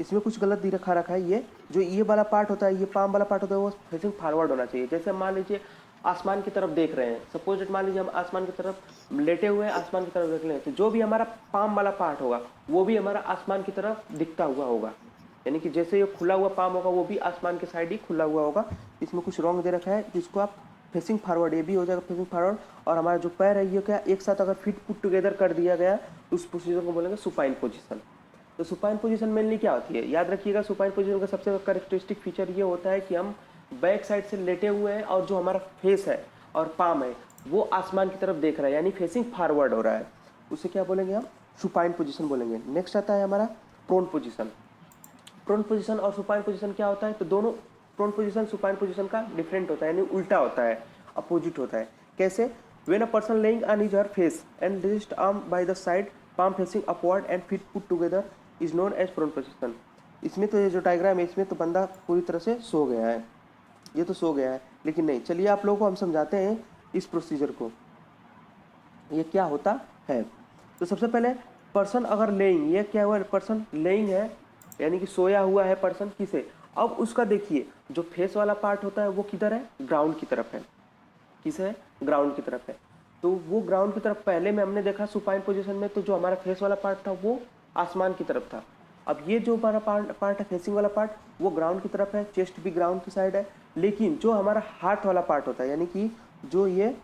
इसमें कुछ गलत दे रखा है, ये जो ये वाला पार्ट होता है, ये पाम वाला पार्ट होता है, वो फेसिंग फॉरवर्ड होना चाहिए। जैसे मान लीजिए आसमान की तरफ देख रहे हैं, सपोज मान लीजिए हम आसमान की तरफ लेटे हुए हैं, आसमान की तरफ देख रहे हैं, तो जो भी हमारा पाम वाला पार्ट होगा वो भी हमारा आसमान की तरफ दिखता हुआ होगा, यानी कि जैसे ये खुला हुआ पाम होगा वो भी आसमान के साइड ही खुला हुआ होगा। इसमें कुछ रॉन्ग दे रखा है जिसको आप फेसिंग फॉरवर्ड, ये भी हो जाएगा फेसिंग फॉरवर्ड। और हमारा जो पैर है ये क्या एक साथ अगर फिट पुट टुगेदर कर दिया गया तो उस पोजीशन को बोलेंगे सुपाइन पोजीशन। तो सुपाइन पोजीशन मेनली क्या होती है, याद रखिएगा, सुपाइन पोजीशन का सबसे कैरेक्टरिस्टिक फीचर ये होता है कि हम बैक साइड से लेटे हुए हैं और जो हमारा फेस है और पाम है वो आसमान की तरफ देख रहा है, यानी फेसिंग फॉरवर्ड हो रहा है, उसे क्या बोलेंगे हम, सुपाइन पोजीशन बोलेंगे। नेक्स्ट आता है हमारा प्रोन पोजीशन। प्रोन पोजीशन और सुपाइन पोजीशन क्या होता है, तो दोनों प्रोन पोजीशन सुपाइन पोजीशन का डिफरेंट होता है, यानी उल्टा होता है, अपोजिट होता है। कैसे, when a person laying on his her face and rest arm by the side, palm facing upward and feet put together is known as prone position. इसमें तो ये जो डायग्राम है इसमें तो बंदा पूरी तरह से सो गया है, ये तो सो गया है, लेकिन नहीं, चलिए आप लोगों को हम समझाते हैं इस प्रोसीजर को, ये क्या होता है। तो सबसे पहले पर्सन अगर लेइंग, ये क्या हुआ, पर्सन लेइंग है यानी कि सोया हुआ है पर्सन, किसे, अब उसका देखिए जो फेस वाला पार्ट होता है वो किधर है, ग्राउंड की तरफ है, किसे है, ग्राउंड की तरफ है। तो वो ग्राउंड की तरफ पहले में हमने देखा सुपाइन पोजीशन में, तो जो हमारा फेस वाला पार्ट था वो आसमान की तरफ था। अब ये जो हमारा पार्ट है फेसिंग वाला पार्ट वो ग्राउंड की तरफ है, चेस्ट भी ग्राउंड की साइड है, लेकिन जो हमारा हार्ट वाला पार्ट होता है, यानी कि जो ये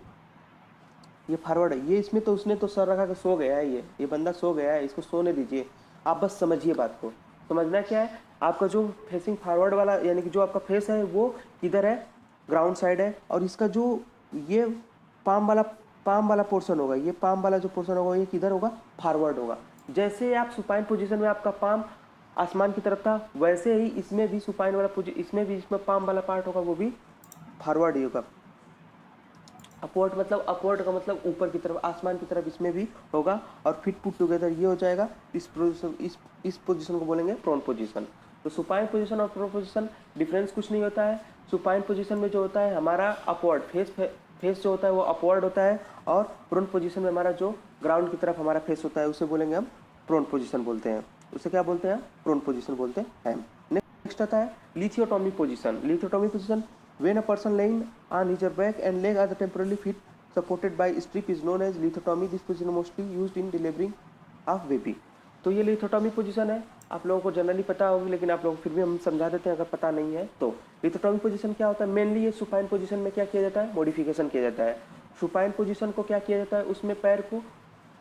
ये फॉरवर्ड है, ये इसमें तो उसने तो सर रखा कि सो गया है, ये बंदा सो गया है, इसको सोने दीजिए। आप बस समझिए बात को। समझना क्या है, आपका जो फेसिंग फॉरवर्ड वाला यानी कि जो आपका फेस है वो किधर है, ग्राउंड साइड है, और इसका जो ये पाम वाला पोर्शन होगा, ये पाम वाला जो पोर्शन होगा ये किधर होगा, फॉरवर्ड होगा। जैसे आप सुपाइन पोजीशन में आपका पाम आसमान की तरफ था, वैसे ही इसमें भी सुपाइन वाला इसमें भी इसमें पाम वाला पार्ट होगा वो भी फॉरवर्ड ही होगा। अपवर्ड मतलब अपवर्ड का मतलब ऊपर की तरफ, आसमान की तरफ इसमें भी होगा, और फिट पुट टुगेदर ये हो जाएगा। इस पोजीशन को बोलेंगे प्रोन पोजीशन। तो सुपाइन पोजीशन और प्रोन पोजीशन डिफरेंस कुछ नहीं होता है। सुपाइन पोजीशन में जो होता है हमारा अपवर्ड फेस जो होता है वो अपवर्ड होता है, और प्रोन पोजीशन में हमारा जो ग्राउंड की तरफ हमारा फेस होता है उसे बोलेंगे हम प्रोन पोजीशन बोलते हैं। उसे क्या बोलते हैं, प्रोन पोजीशन बोलते हैं। नेक्स्ट आता है lithotomy position. Lithotomy position, when a person laying on his back and leg are temporarily fit supported by strip is known as lithotomy. This position mostly used in delivering of baby. तो ये लिथोटॉमी position है, आप लोगों को generally पता होगी, लेकिन आप लोगों को फिर भी हम समझा देते हैं अगर पता नहीं है तो। लिथोटॉमी पोजीशन क्या होता है, मेनली ये सुपाइन पोजीशन में क्या किया जाता है, मॉडिफिकेशन किया जाता है। सुपाइन पोजीशन को क्या किया जाता है, उसमें पैर को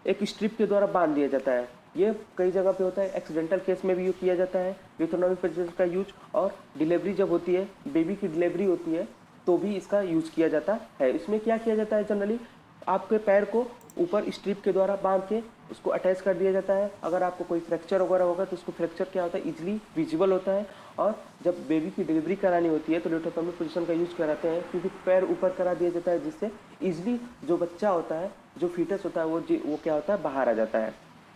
एक स्ट्रिप के द्वारा बांध दिया जाता है। ये कई जगह पे होता है, एक्सीडेंटल केस में भी यूज किया जाता है लिथोटॉमी पोजीशन का यूज, और डिलीवरी जब होती है, बेबी की डिलीवरी होती है तो भी इसका यूज किया जाता है। इसमें क्या किया जाता है, जनरली आपके पैर को ऊपर स्ट्रिप के द्वारा बांध के उसको अटैच कर दिया जाता है। अगर आपको कोई फ्रैक्चर वगैरह होगा तो उसको फ्रैक्चर क्या होता है, इजीली विजिबल होता है। और जब बेबी की डिलीवरी करानी होती है तो लिथोटॉमी पोजीशन का यूज कराते हैं, क्योंकि पैर ऊपर करा दिया जाता है, जिससे इजीली जो बच्चा होता है, जो फीटस होता है, वो क्या होता है, बाहर आ जाता है।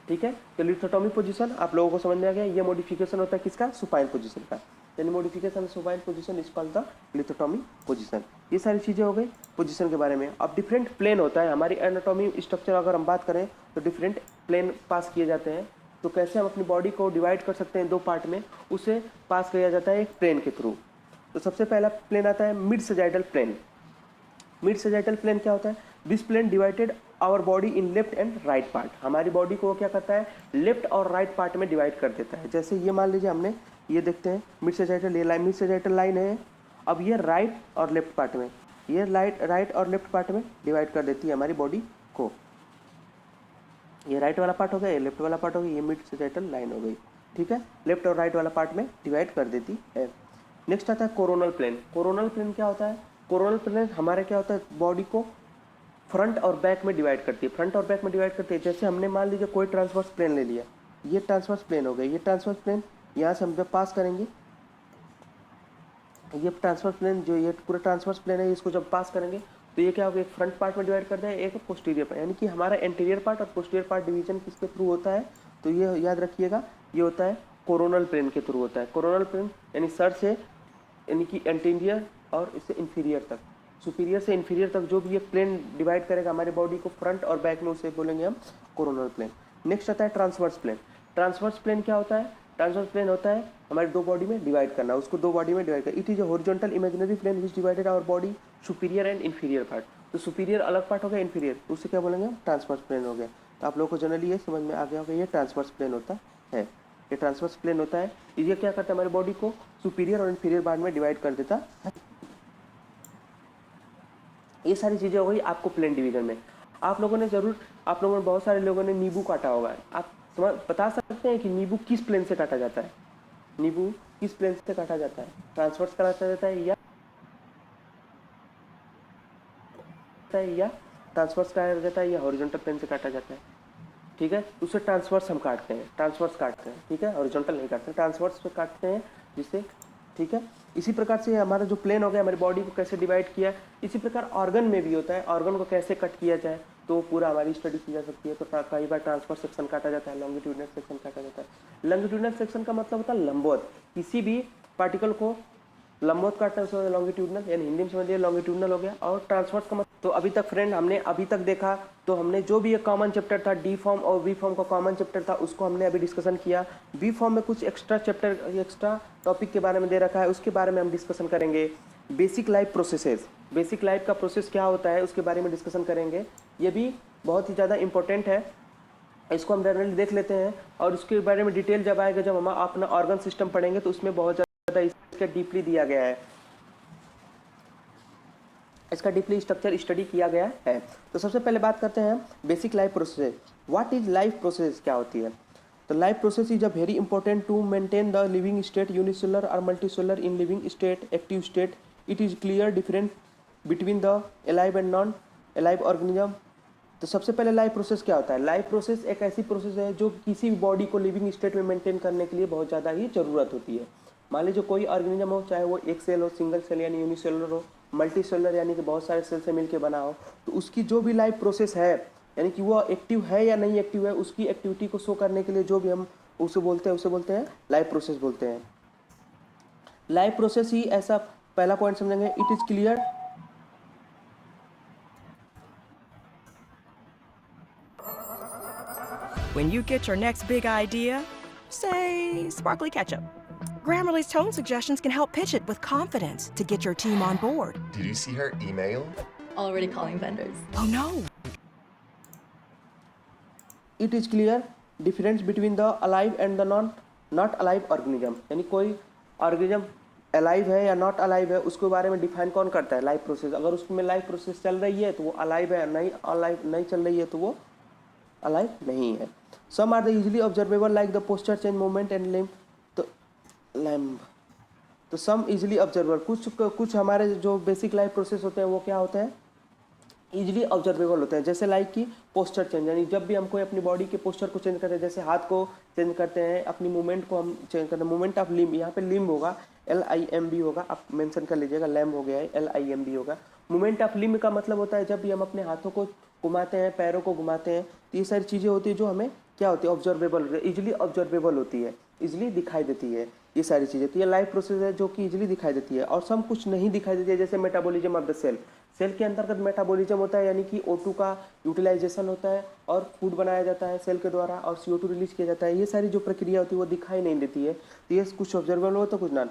ठीक है, तो लिथोटॉमी पोजीशन आप लोगों को समझ में आ गया। ये मॉडिफिकेशन होता है किसका, सुपाइन पोजीशन का, यानी modification supine position is called the लिथोटॉमी position. ये सारी चीज़ें हो गई पोजीशन के बारे में। अब डिफरेंट प्लेन होता है हमारी एनाटॉमी स्ट्रक्चर, अगर हम बात करें तो डिफरेंट प्लेन पास किए जाते हैं। तो कैसे हम अपनी बॉडी को डिवाइड कर सकते हैं दो पार्ट में, उसे पास किया जाता है एक प्लेन के थ्रू। तो सबसे पहला प्लेन आता है mid sagittal plane. Mid sagittal plane क्या होता है, this plane divided our body in left and right part. हमारी बॉडी को क्या करता है, लेफ्ट और राइट पार्ट में डिवाइड कर देता है। जैसे ये मान लीजिए हमने ये देखते हैं मिड सजाइटल, ये लाइन मिड सजाइटल लाइन है। अब ये राइट और लेफ्ट पार्ट में, ये राइट और लेफ्ट पार्ट में डिवाइड कर देती है हमारी बॉडी को। ये राइट वाला पार्ट हो गया, ये लेफ्ट वाला पार्ट हो गया, ये मिड सजाइटल लाइन हो गई। ठीक है, लेफ्ट और राइट वाला पार्ट में डिवाइड कर देती है। नेक्स्ट आता है कोरोनल प्लेन। कोरोनल प्लेन क्या होता है, कोरोनल प्लेन हमारे क्या होता है, बॉडी को फ्रंट और बैक में डिवाइड करती है। फ्रंट और बैक में डिवाइड करती है। जैसे हमने मान लीजिए कोई ट्रांसवर्स प्लेन ले लिया, ये ट्रांसवर्स प्लेन हो गया, ये ट्रांसवर्स प्लेन यहाँ से हम जब पास करेंगे, ये ट्रांसवर्स प्लेन जो ये पूरा ट्रांसवर्स प्लेन है, इसको जब पास करेंगे तो ये क्या होगा, एक फ्रंट पार्ट में डिवाइड करता है, एक पोस्टीरियर पार्ट, यानी कि हमारा इंटीरियर पार्ट और पोस्टीरियर पार्ट डिवीजन किसके थ्रू होता है, तो ये याद रखिएगा, ये होता है कोरोनल प्लेन के थ्रू होता है। कोरोनल प्लेन यानी सर से यानी कि एंटीरियर और इससे इंफीरियर तक, सुपीरियर से इंफीरियर तक जो भी एक प्लेन डिवाइड करेगा हमारे बॉडी को फ्रंट और बैक में, उसे बोलेंगे हम कोरोनल प्लेन। नेक्स्ट आता है ट्रांसवर्स प्लेन। ट्रांसवर्स प्लेन क्या होता है, ट्रांसवर्स प्लेन होता है हमारे दो बॉडी में डिवाइड करना, उसको दो बॉडी में डिवाइड करना। It is a horizontal imaginary plane which divided our body superior and inferior part. तो सुपीरियर अलग पार्ट हो गया, इंफीरियर उससे क्या बोलेंगे हम, ट्रांसवर्स प्लेन हो गया। तो आप लोगों को जनरली ये समझ में आ गया होगा, ये ट्रांसवर्स प्लेन होता है। ये ट्रांसवर्स प्लेन होता है, ये क्या करता है, हमारी बॉडी को सुपीरियर और इंफीरियर पार्ट में डिवाइड कर देता है। ये सारी चीज़ें हो गई आपको प्लेन डिवीजन में। आप लोगों ने जरूर, आप लोगों ने बहुत सारे लोगों ने नींबू काटा होगा। आप बता सकते हैं कि नींबू किस प्लेन से काटा जाता है, नींबू किस प्लेन से काटा जाता है, ट्रांसवर्स काटा जाता है या ट्रांसवर्स काटा जाता है या हॉरिजॉन्टल प्लेन से काटा जाता है। ठीक है, उसे ट्रांसवर्स हम काटते हैं, ट्रांसवर्स काटते हैं। ठीक है, हॉरिजॉन्टल नहीं काटते, ट्रांसवर्स पे काटते हैं जिससे। ठीक है, इसी प्रकार से हमारा जो प्लेन हो गया, हमारी बॉडी को कैसे डिवाइड किया, इसी प्रकार ऑर्गन में भी होता है, ऑर्गन को कैसे कट किया जाए तो पूरा हमारी स्टडी की जा सकती है। तो कई बार ट्रांसवर्स सेक्शन काटा जाता है, लॉन्गिट्यूडनल सेक्शन काटा जाता है। लॉन्गिट्यूडनल सेक्शन का मतलब होता है लंबवत, किसी भी पार्टिकल को लंबवत काटना है उसमें लॉन्गिट्यूडनल, यानी हिंदी में समझिए लॉन्गिट्यूडनल हो गया। और ट्रांसवर्स का मतलब, तो अभी तक फ्रेंड हमने अभी तक देखा, तो हमने जो भी एक कॉमन चैप्टर था डी फॉर्म और वी फॉर्म का कॉमन चैप्टर था, उसको हमने अभी डिस्कशन किया। वी फॉर्म में कुछ एक्स्ट्रा चैप्टर, एक्स्ट्रा टॉपिक के बारे में दे रखा है, उसके बारे में हम डिस्कशन करेंगे। Basic life processes, basic life का प्रोसेस क्या होता है उसके बारे में डिस्कसन करेंगे। ये भी बहुत ही ज़्यादा इंपॉर्टेंट है, इसको हम जनरली देख लेते हैं। और उसके बारे में डिटेल जब आएगा, जब हम अपना ऑर्गन सिस्टम पढ़ेंगे, तो उसमें बहुत ज़्यादा इसका डीपली दिया गया है। इसका डीपली स्ट्रक्चर स्टडी किया गया है। तो सबसे पहले बात करते हैं basic life process. What is life process, क्या होती है? तो life process is a very important to maintain the living state, unicellular और multicellular in living state, active state. It is clear different between the alive and non alive organism. तो सबसे पहले life process क्या होता है? Life process एक ऐसी process है जो किसी भी बॉडी को लिविंग स्टेट में मेंटेन करने के लिए बहुत ज़्यादा ही ज़रूरत होती है। मान लीजिए कोई ऑर्गेनिज्म हो, चाहे वो एक सेल हो, सिंगल सेल यानी यूनिसेलुलर हो, मल्टी सेलुलर यानी कि बहुत सारे सेल से मिलकर बना हो, तो उसकी जो भी लाइफ प्रोसेस है यानी कि वो एक्टिव है या नहीं एक्टिव है, उसकी एक्टिविटी को शो करने के लिए जो भी हम उसे बोलते हैं लाइफ प्रोसेस बोलते हैं। लाइफ प्रोसेस ही ऐसा, पहला पॉइंट समझेंगे, it is clear When you get your next big idea, say sparkly ketchup, Grammarly's tone suggestions can help pitch it with confidence to get your team on board. Did you see her email? Already calling vendors. Oh no! It is clear difference between the alive and the not alive organism. यानी कोई organism alive है या not alive है उसके बारे में define कौन करता है? Life process. अगर उसमें लाइफ प्रोसेस चल रही है तो वो अलाइव है, नहीं चल रही है तो वो अलाइव नहीं है। Some are the easily observable like the posture change, movement and limb. तो सम इजिली ऑब्जर्वेबल, कुछ हमारे जो बेसिक लाइफ प्रोसेस होते हैं वो क्या होते हैं? इजिली ऑब्जर्वेबल होते हैं। जैसे लाइक की पोस्चर चेंज, यानी जब भी हम कोई अपनी बॉडी के पोस्चर को चेंज करते हैं, जैसे हाथ को चेंज करते हैं, अपनी मूवमेंट को हम चेंज करते हैं, मूवमेंट ऑफ लिम्ब, यहाँ पे लिम्ब होगा LIMB होगा, आप मेंशन कर लीजिएगा, लैम्ब हो गया है LIMB होगा। मूवमेंट ऑफ लिम्ब का मतलब होता है जब भी हम अपने हाथों को घुमाते हैं, पैरों को घुमाते हैं, तो ये सारी चीज़ें होती है जो हमें क्या होती है? ऑब्जर्वेबल, इजिली ऑब्जर्वेबल होती है, इजिली दिखाई देती है। ये सारी चीज़ें, तो ये लाइफ प्रोसेस है जो कि इजिली दिखाई देती है। और सब कुछ नहीं दिखाई देती है, जैसे metabolism of the cell. Cell के अंतर्गत मेटाबॉलिज्म होता है, यानी कि O2 का यूटिलाइजेशन होता है और फूड बनाया जाता है सेल के द्वारा और CO2 रिलीज किया जाता है। ये सारी जो प्रक्रिया होती है वो दिखाई नहीं देती है। तो ये कुछ ऑब्जर्वेबल हो तो कुछ नॉन।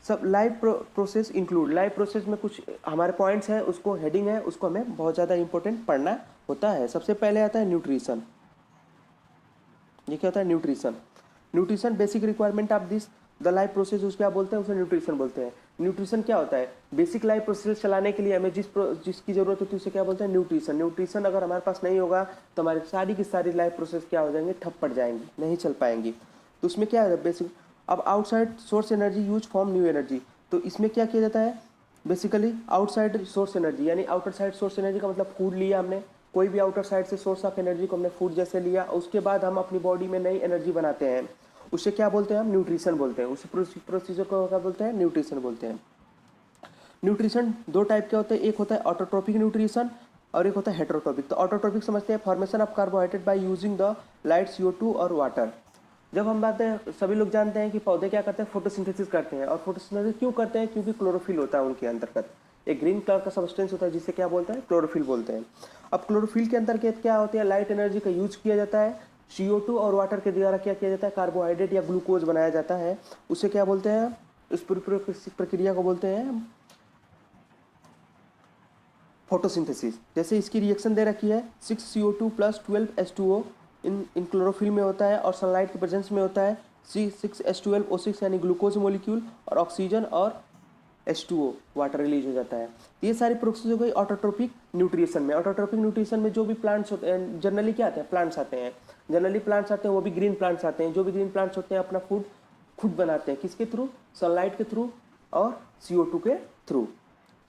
सब life process include, life process में कुछ हमारे पॉइंट्स हैं, उसको हेडिंग है, उसको हमें बहुत ज़्यादा इंपॉर्टेंट पढ़ना होता है। सबसे पहले आता है न्यूट्रिशन। ये क्या होता है? Nutrition. Nutrition basic requirement of this the life process, उसे क्या बोलते हैं? उसे न्यूट्रिशन बोलते हैं। न्यूट्रिशन क्या होता है? बेसिक लाइफ प्रोसेस चलाने के लिए हमें जिसकी जरूरत होती है उसे क्या बोलते हैं? न्यूट्रिशन। न्यूट्रिशन अगर हमारे पास नहीं होगा तो हमारी सारी की सारी लाइफ प्रोसेस क्या हो जाएंगे? ठप पड़ जाएंगी, नहीं चल पाएंगी। तो उसमें क्या है बेसिक? अब outside source energy use form new energy. तो इसमें क्या किया जाता है? बेसिकली आउटसाइड सोर्स एनर्जी, यानी आउटर साइड सोर्स एनर्जी का मतलब फूड लिया हमने, कोई भी आउटर साइड से सोर्स ऑफ एनर्जी को हमने फूड जैसे लिया, उसके बाद हम अपनी बॉडी में नई एनर्जी बनाते हैं, उसे क्या बोलते हैं? हम न्यूट्रिशन बोलते हैं। उस प्रोसीजर को क्या बोलते हैं? न्यूट्रिशन बोलते हैं। न्यूट्रिशन दो टाइप के होते हैं, एक होता है ऑटोट्रोपिक न्यूट्रिशन और एक होता है हेटेरोट्रोपिक। तो ऑटोट्रोपिक समझते हैं formation of carbohydrate bye using the light, CO2 और वाटर। जब हम बात हैं, सभी लोग जानते हैं कि पौधे क्या करते हैं? फोटोसिंथेसिस करते हैं। और फोटोसिंथेसिस क्यों करते हैं? क्योंकि क्लोरोफिल होता है उनके अंतर्गत, एक ग्रीन कलर का सब्सटेंस होता है जिसे क्या बोलते हैं? क्लोरोफिल बोलते हैं। अब क्लोरोफिल के अंतर्गत क्या होती है? लाइट एनर्जी का यूज किया जाता है, CO2 और वाटर के द्वारा क्या किया जाता है? कार्बोहाइड्रेट या ग्लूकोज बनाया जाता है, उसे क्या बोलते हैं? इस पूरी प्रक्रिया को बोलते हैं फोटोसिंथेसिस। जैसे इसकी रिएक्शन दे रखी है 6CO2 + 12H2O इन क्लोरोफिल में होता है और सनलाइट के प्रेजेंस में होता है C6H12O6 यानी ग्लूकोज मोलिक्यूल, और ऑक्सीजन और H2O वाटर रिलीज हो जाता है। ये सारी प्रोसेस हो गई ऑटोट्रोपिक न्यूट्रिशन में। ऑटोट्रोपिक न्यूट्रिशन में जो भी प्लांट्स होते हैं, जनरली क्या आते हैं? प्लांट्स आते हैं, जनरली प्लांट्स आते हैं, वो भी ग्रीन प्लांट्स आते हैं। जो भी ग्रीन प्लांट्स होते हैं अपना फूड खुद बनाते हैं, किसके थ्रू? सनलाइट के थ्रू और CO2 के थ्रू।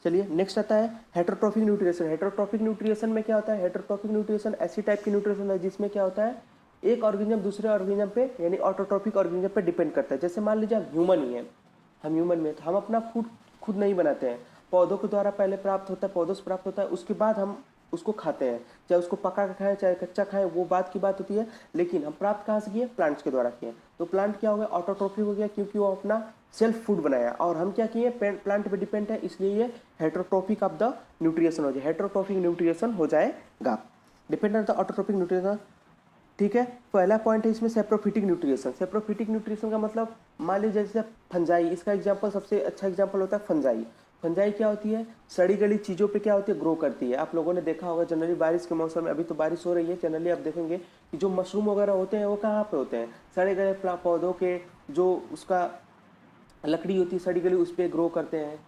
चलिए नेक्स्ट आता है हेटेरोट्रोपिक न्यूट्रिशन। हेटेरोट्रोपिक न्यूट्रिशन में क्या होता है? हेटेरोट्रोपिक न्यूट्रिशन ऐसी टाइप की न्यूट्रिशन है जिसमें क्या होता है? एक ऑर्गेनिज्म दूसरे ऑर्गेनिज्म पे यानी ऑटोट्रोपिक ऑर्गेनिज्म पे डिपेंड करता है। जैसे मान लीजिए हम ह्यूमन ही हैं, हम ह्यूमन में तो हम अपना फूड खुद नहीं बनाते हैं, पौधों के द्वारा पहले प्राप्त होता है, पौधों से प्राप्त होता है, उसके बाद हम उसको खाते हैं। चाहे उसको पका के खाएं चाहे कच्चा खाएं, वो बात की बात होती है, लेकिन हम प्राप्त कहाँ से किए? प्लांट्स के द्वारा किए। तो प्लांट क्या हो गया? ऑटोट्रोपिक हो गया, क्योंकि वो अपना सेल्फ फूड बनाया, और हम क्या किए? प्लांट पे डिपेंड है, इसलिए ये हेटेरोट्रोपिक ऑफ द न्यूट्रिशन हो जाए, हेटेरोट्रोपिक न्यूट्रिशन हो जाएगा, depend on the autotrophic nutrition. ठीक है, पहला पॉइंट है इसमें सेप्रोफिटिक न्यूट्रिशन। सेप्रोफिटिक न्यूट्रिशन का मतलब मान लीजिए जैसे फंजाई, इसका एग्जांपल सबसे अच्छा एग्जांपल होता है फंजाई। फंजाई क्या होती है? सड़ी गली चीज़ों पे क्या होती है? ग्रो करती है। आप लोगों ने देखा होगा जनरली बारिश के मौसम में, अभी तो बारिश हो रही है, जनरली आप देखेंगे कि जो मशरूम वगैरह होते हैं वो कहाँ पे होते हैं? सड़े गले पौधों के जो उसका लकड़ी होती है सड़ी गली, उस पर ग्रो करते हैं।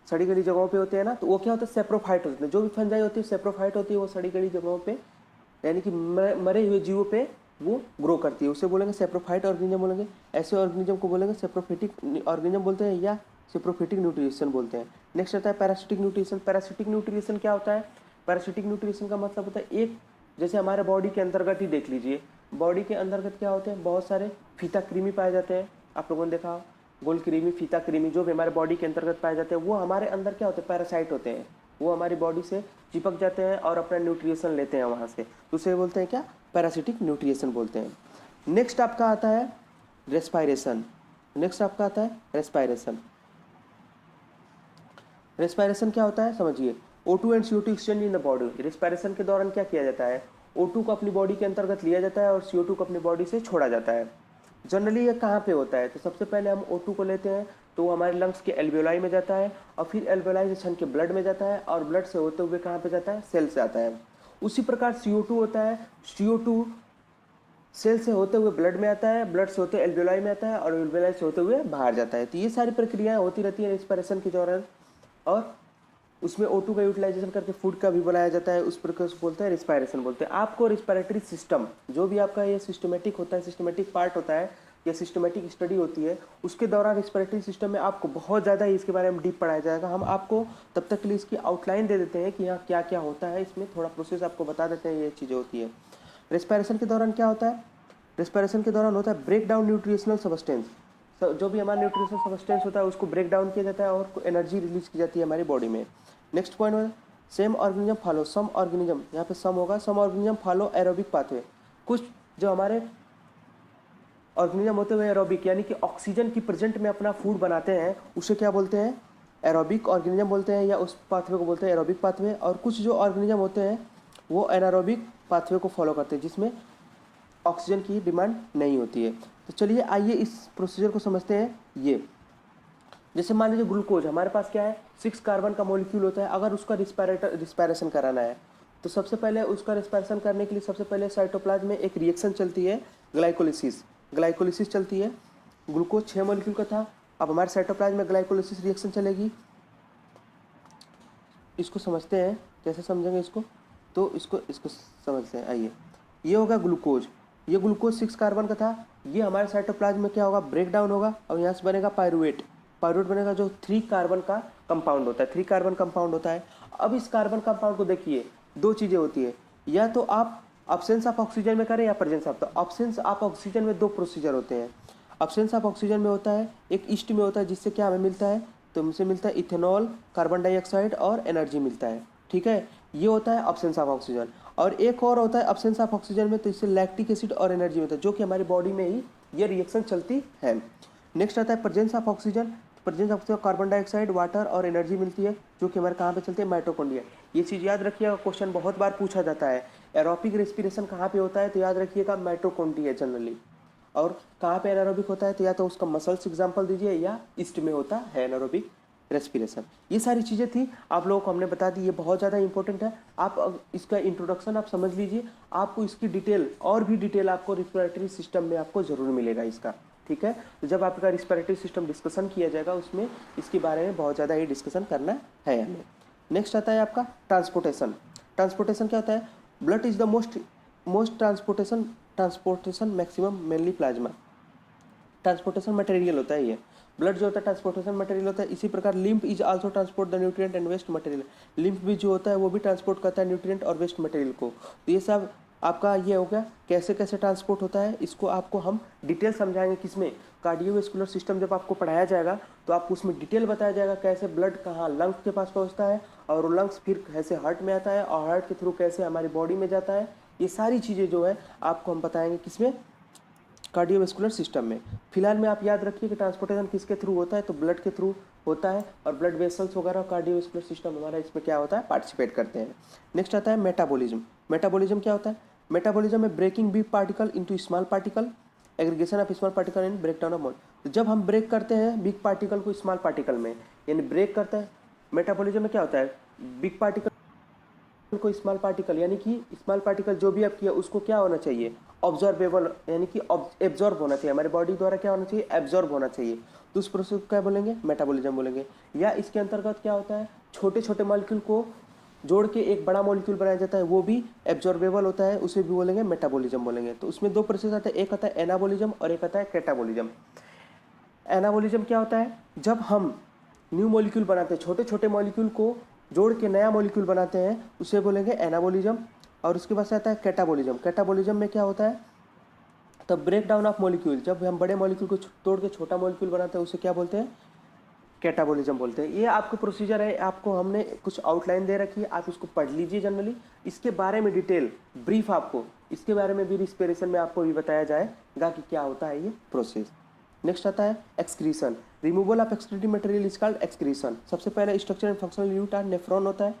सड़ी गली जगहों पे होते हैं ना, तो वो क्या होता है, सेप्रोफाइट होते हैं। जो भी फंजाई होती है सेप्रोफाइट होती है, वो सड़ी गली जगहों पे यानी कि मरे हुए जीवों पे वो ग्रो करती है, उसे बोलेंगे सेप्रोफाइट ऑर्गेनिज्म बोलेंगे। ऐसे ऑर्गेनिज्म को बोलेंगे सेप्रोफिटिक ऑर्गेनिज्म बोलते हैं या सेप्रोफिटिक न्यूट्रिशन बोलते हैं। नेक्स्ट आता है पैरासिटिक न्यूट्रिशन। पैरासिटिक न्यूट्रिशन क्या होता है, पैरासिटिक न्यूट्रिशन का मतलब होता है एक, जैसे हमारे बॉडी के अंतर्गत ही देख लीजिए, बॉडी के अंतर्गत क्या होते हैं, बहुत सारे फीता कृमि पाए जाते हैं। आप लोगों ने देखा गोल कृमि, फीता कृमि, जो भी हमारे बॉडी के अंतर्गत पाए जाते हैं, वो हमारे अंदर क्या होते हैं, पैरासाइट होते हैं। वो हमारी बॉडी से चिपक जाते हैं और अपना न्यूट्रिशन लेते हैं वहाँ से, तो उसे बोलते हैं क्या, पैरासिटिक न्यूट्रिशन बोलते हैं। नेक्स्ट आपका आता है रेस्पायरेशन। नेक्स्ट आपका आता है रेस्पायरेशन। रेस्पायरेशन क्या होता है समझिए, O2 and CO2 exchange in the body. Respiration के दौरान क्या किया जाता है, O2 को अपनी बॉडी के अंतर्गत लिया जाता है और CO2 को अपनी बॉडी से छोड़ा जाता है। जनरली ये कहाँ पे होता है, तो सबसे पहले हम O2 को लेते हैं तो वो हमारे लंग्स के एल्वेलाई में जाता है और फिर एल्वेलाई से छन के ब्लड में जाता है और ब्लड से होते हुए कहाँ पे जाता है, सेल से आता है। उसी प्रकार CO2 होता है, CO2 सेल से होते हुए ब्लड में आता है, ब्लड से होते एल्वेलाई में आता है और एल्वेलाई से होते हुए बाहर जाता है। तो ये सारी प्रक्रियाएं होती रहती है रेस्पिरेशन के दौरान और उसमें O2 का यूटिलाइजेशन करके फूड का भी बनाया जाता है, उस प्रकार से बोलते हैं रेस्पिरेशन बोलते हैं। आपको रेस्पिरेटरी सिस्टम जो भी आपका ये सिस्टमेटिक होता है, सिस्टमेटिक पार्ट होता है या सिस्टमेटिक स्टडी होती है, उसके दौरान रेस्पिरेटरी सिस्टम में आपको बहुत ज़्यादा इसके बारे में डीप पढ़ाया जाएगा। हम आपको तब तक के लिए इसकी आउटलाइन दे देते हैं कि यहाँ क्या क्या होता है, इसमें थोड़ा प्रोसेस आपको बता देते हैं, ये चीज़ें होती है। रेस्पिरेशन के दौरान क्या होता है, रेस्पिरेशन के दौरान होता है ब्रेक डाउन न्यूट्रिशनल सबस्टेंस। जो भी हमारा न्यूट्रिशनल सबस्टेंस होता है उसको ब्रेक डाउन किया जाता है और एनर्जी रिलीज की जाती है हमारी बॉडी में। नेक्स्ट पॉइंट है same organism follow some organism, यहाँ पे सम होगा, some organism follow aerobic pathway. कुछ जो हमारे ऑर्गेनिज्म होते हुए एरोबिक यानी कि ऑक्सीजन की प्रेजेंट में अपना फूड बनाते हैं, उसे क्या बोलते हैं, एरोबिक ऑर्गेनिज्म बोलते हैं या उस पाथवे को बोलते हैं एरोबिक पाथवे। और कुछ जो ऑर्गेनिज्म होते हैं वो एनारोबिक पाथवे को फॉलो करते हैं जिसमें ऑक्सीजन की डिमांड नहीं होती है। तो चलिए आइए इस प्रोसीजर को समझते हैं। ये जैसे मान लीजिए ग्लूकोज हमारे पास क्या है, 6 कार्बन का मॉलिक्यूल होता है। अगर उसका रिस्पायरेशन कराना है तो सबसे पहले उसका रिस्पायरेशन करने के लिए सबसे पहले साइटोप्लाज्म में एक रिएक्शन चलती है, ग्लाइकोलिसिस चलती है। ग्लूकोज 6 मॉलिक्यूल का था, अब हमारे साइटोप्लाज्म में ग्लाइकोलिसिस रिएक्शन चलेगी। इसको समझते हैं, कैसे समझेंगे इसको, तो इसको समझते हैं। आइए, ये होगा ग्लूकोज, ये ग्लूकोज 6 कार्बन का था, ये हमारे साइटोप्लाज्म में क्या होगा, ब्रेक डाउन होगा और यहाँ से बनेगा पायरुवेट। पायरुवेट बनेगा जो 3 कार्बन का कंपाउंड होता है, 3 कार्बन कंपाउंड होता है। अब इस कार्बन कंपाउंड को देखिए, दो चीज़ें होती है, या तो आप अब्सेंस ऑफ ऑक्सीजन में करें या प्रेजेंस ऑफ। तो अब्सेंस ऑफ ऑक्सीजन में 2 प्रोसीजर होते हैं। अब्सेंस ऑफ ऑक्सीजन में होता है, एक ईस्ट में होता है जिससे क्या हमें मिलता है, तो हमसे मिलता है इथेनॉल, कार्बन डाइऑक्साइड और एनर्जी मिलता है, ठीक है। ये होता है अब्सेंस ऑफ ऑक्सीजन। और एक और होता है अब्सेंस ऑफ ऑक्सीजन में, तो इससे लैक्टिक एसिड और एनर्जी मिलता है, जो कि हमारी बॉडी में ही ये रिएक्शन चलती है। नेक्स्ट आता है presence of oxygen. Presence of oxygen carbon dioxide, water और एनर्जी मिलती है, जो कि हमारे कहाँ पे चलते हैं, माइटोकॉन्ड्रिया। ये चीज़ याद रखिएगा, क्वेश्चन बहुत बार पूछा जाता है। एरोबिक रेस्पिरेशन कहाँ पे होता है, तो याद रखिएगा माइटोकॉन्ड्रिया जनरली। और कहाँ पे एनारोबिक होता है, तो या तो उसका मसल्स एग्जाम्पल दीजिए या ईस्ट में होता है एनारोबिक रेस्पिरेशन। ये सारी चीज़ें थी, आप लोगों को हमने बता दी, ये बहुत ज़्यादा इंपॉर्टेंट है। आप इसका इंट्रोडक्शन आप समझ लीजिए, आपको इसकी डिटेल और भी डिटेल आपको रिस्पिरेटरी सिस्टम में आपको ज़रूर मिलेगा इसका, ठीक है। तो जब आपका रिस्पिरेटरी सिस्टम डिस्कशन किया जाएगा उसमें इसके बारे में बहुत ज़्यादा ही डिस्कशन करना है हमें। नेक्स्ट आता है आपका ट्रांसपोर्टेशन। ट्रांसपोर्टेशन क्या होता है, blood is the most transportation maximum mainly plasma. Transportation material होता है ये, ब्लड जो होता है ट्रांसपोर्टेशन मटेरियल होता है। इसी प्रकार lymph is also transport the nutrient and waste material. Lymph भी जो होता है वो भी ट्रांसपोर्ट करता है न्यूट्रिएंट और वेस्ट मटेरियल को। तो ये सब आपका ये हो गया कैसे कैसे ट्रांसपोर्ट होता है, इसको आपको हम डिटेल समझाएंगे किसमें, कार्डियोवैस्कुलर सिस्टम जब आपको पढ़ाया जाएगा तो आपको उसमें डिटेल बताया जाएगा कैसे ब्लड कहाँ लंग्स के पास पहुँचता है और वो लंग्स फिर कैसे हार्ट में आता है और हार्ट के थ्रू कैसे हमारी बॉडी में जाता है। ये सारी चीज़ें जो है आपको हम बताएंगे किसमें, कार्डियोवैस्कुलर सिस्टम में। फिलहाल में आप याद रखिए कि ट्रांसपोर्टेशन किसके थ्रू होता है, तो ब्लड के थ्रू होता है और ब्लड वेसल्स वगैरह कार्डियोवैस्कुलर सिस्टम हमारा इसमें क्या होता है, पार्टिसिपेट करते हैं। नेक्स्ट आता है मेटाबॉलिज्म। मेटाबॉलिज्म क्या होता है, मेटाबॉलिज्म में breaking big particle into small particle, aggregation of small particle and break down of mole. तो जब हम ब्रेक करते हैं बिग पार्टिकल को स्मॉल पार्टिकल में, यानी ब्रेक करते हैं, मेटाबॉलिज्म में क्या होता है, बिग पार्टिकल को स्मॉल पार्टिकल, यानी कि स्मॉल पार्टिकल जो भी आप किया उसको क्या होना चाहिए, ऑब्जॉर्बेबल, यानी कि एब्जॉर्ब होना चाहिए, हमारे बॉडी द्वारा क्या होना चाहिए, एब्जॉर्ब होना चाहिए। तो उस प्रोसेस को क्या बोलेंगे, मेटाबॉलिज्म बोलेंगे। या इसके अंतर्गत क्या होता है, छोटे छोटे मॉलिक्यूल को जोड़ के एक बड़ा मॉलिक्यूल बनाया जाता है, वो भी एब्जॉर्बेबल होता है, उसे भी बोलेंगे मेटाबॉलिज्म बोलेंगे। तो उसमें दो प्रोसेस आता है, एक आता है एनाबॉलिज्म और एक आता है कैटाबॉलिज्म। एनाबॉलिज्म क्या होता है, जब हम न्यू मॉलिक्यूल बनाते हैं, छोटे छोटे मॉलिक्यूल को जोड़ के नया मॉलिक्यूल बनाते हैं, उसे बोलेंगे एनाबॉलिज्म। और उसके बाद से आता है कैटाबॉलिज्म। कैटाबॉलिज्म में क्या होता है, तब ब्रेक डाउन ऑफ मॉलिक्यूल, जब हम बड़े मॉलिक्यूल को तोड़ के छोटा मॉलिक्यूल बनाते हैं उसे क्या बोलते हैं, कैटाबॉलिज्म बोलते हैं। ये आपको प्रोसीजर है, आपको हमने कुछ आउटलाइन दे रखी है, आप इसको पढ़ लीजिए जनरली। इसके बारे में डिटेल ब्रीफ आपको इसके बारे में भी रिस्पिरेशन में आपको भी बताया जाएगा कि क्या होता है ये प्रोसेस। नेक्स्ट आता है excretion. Removal of excretive material is called excretion. सबसे पहले structure and functional unit are nephron होता है,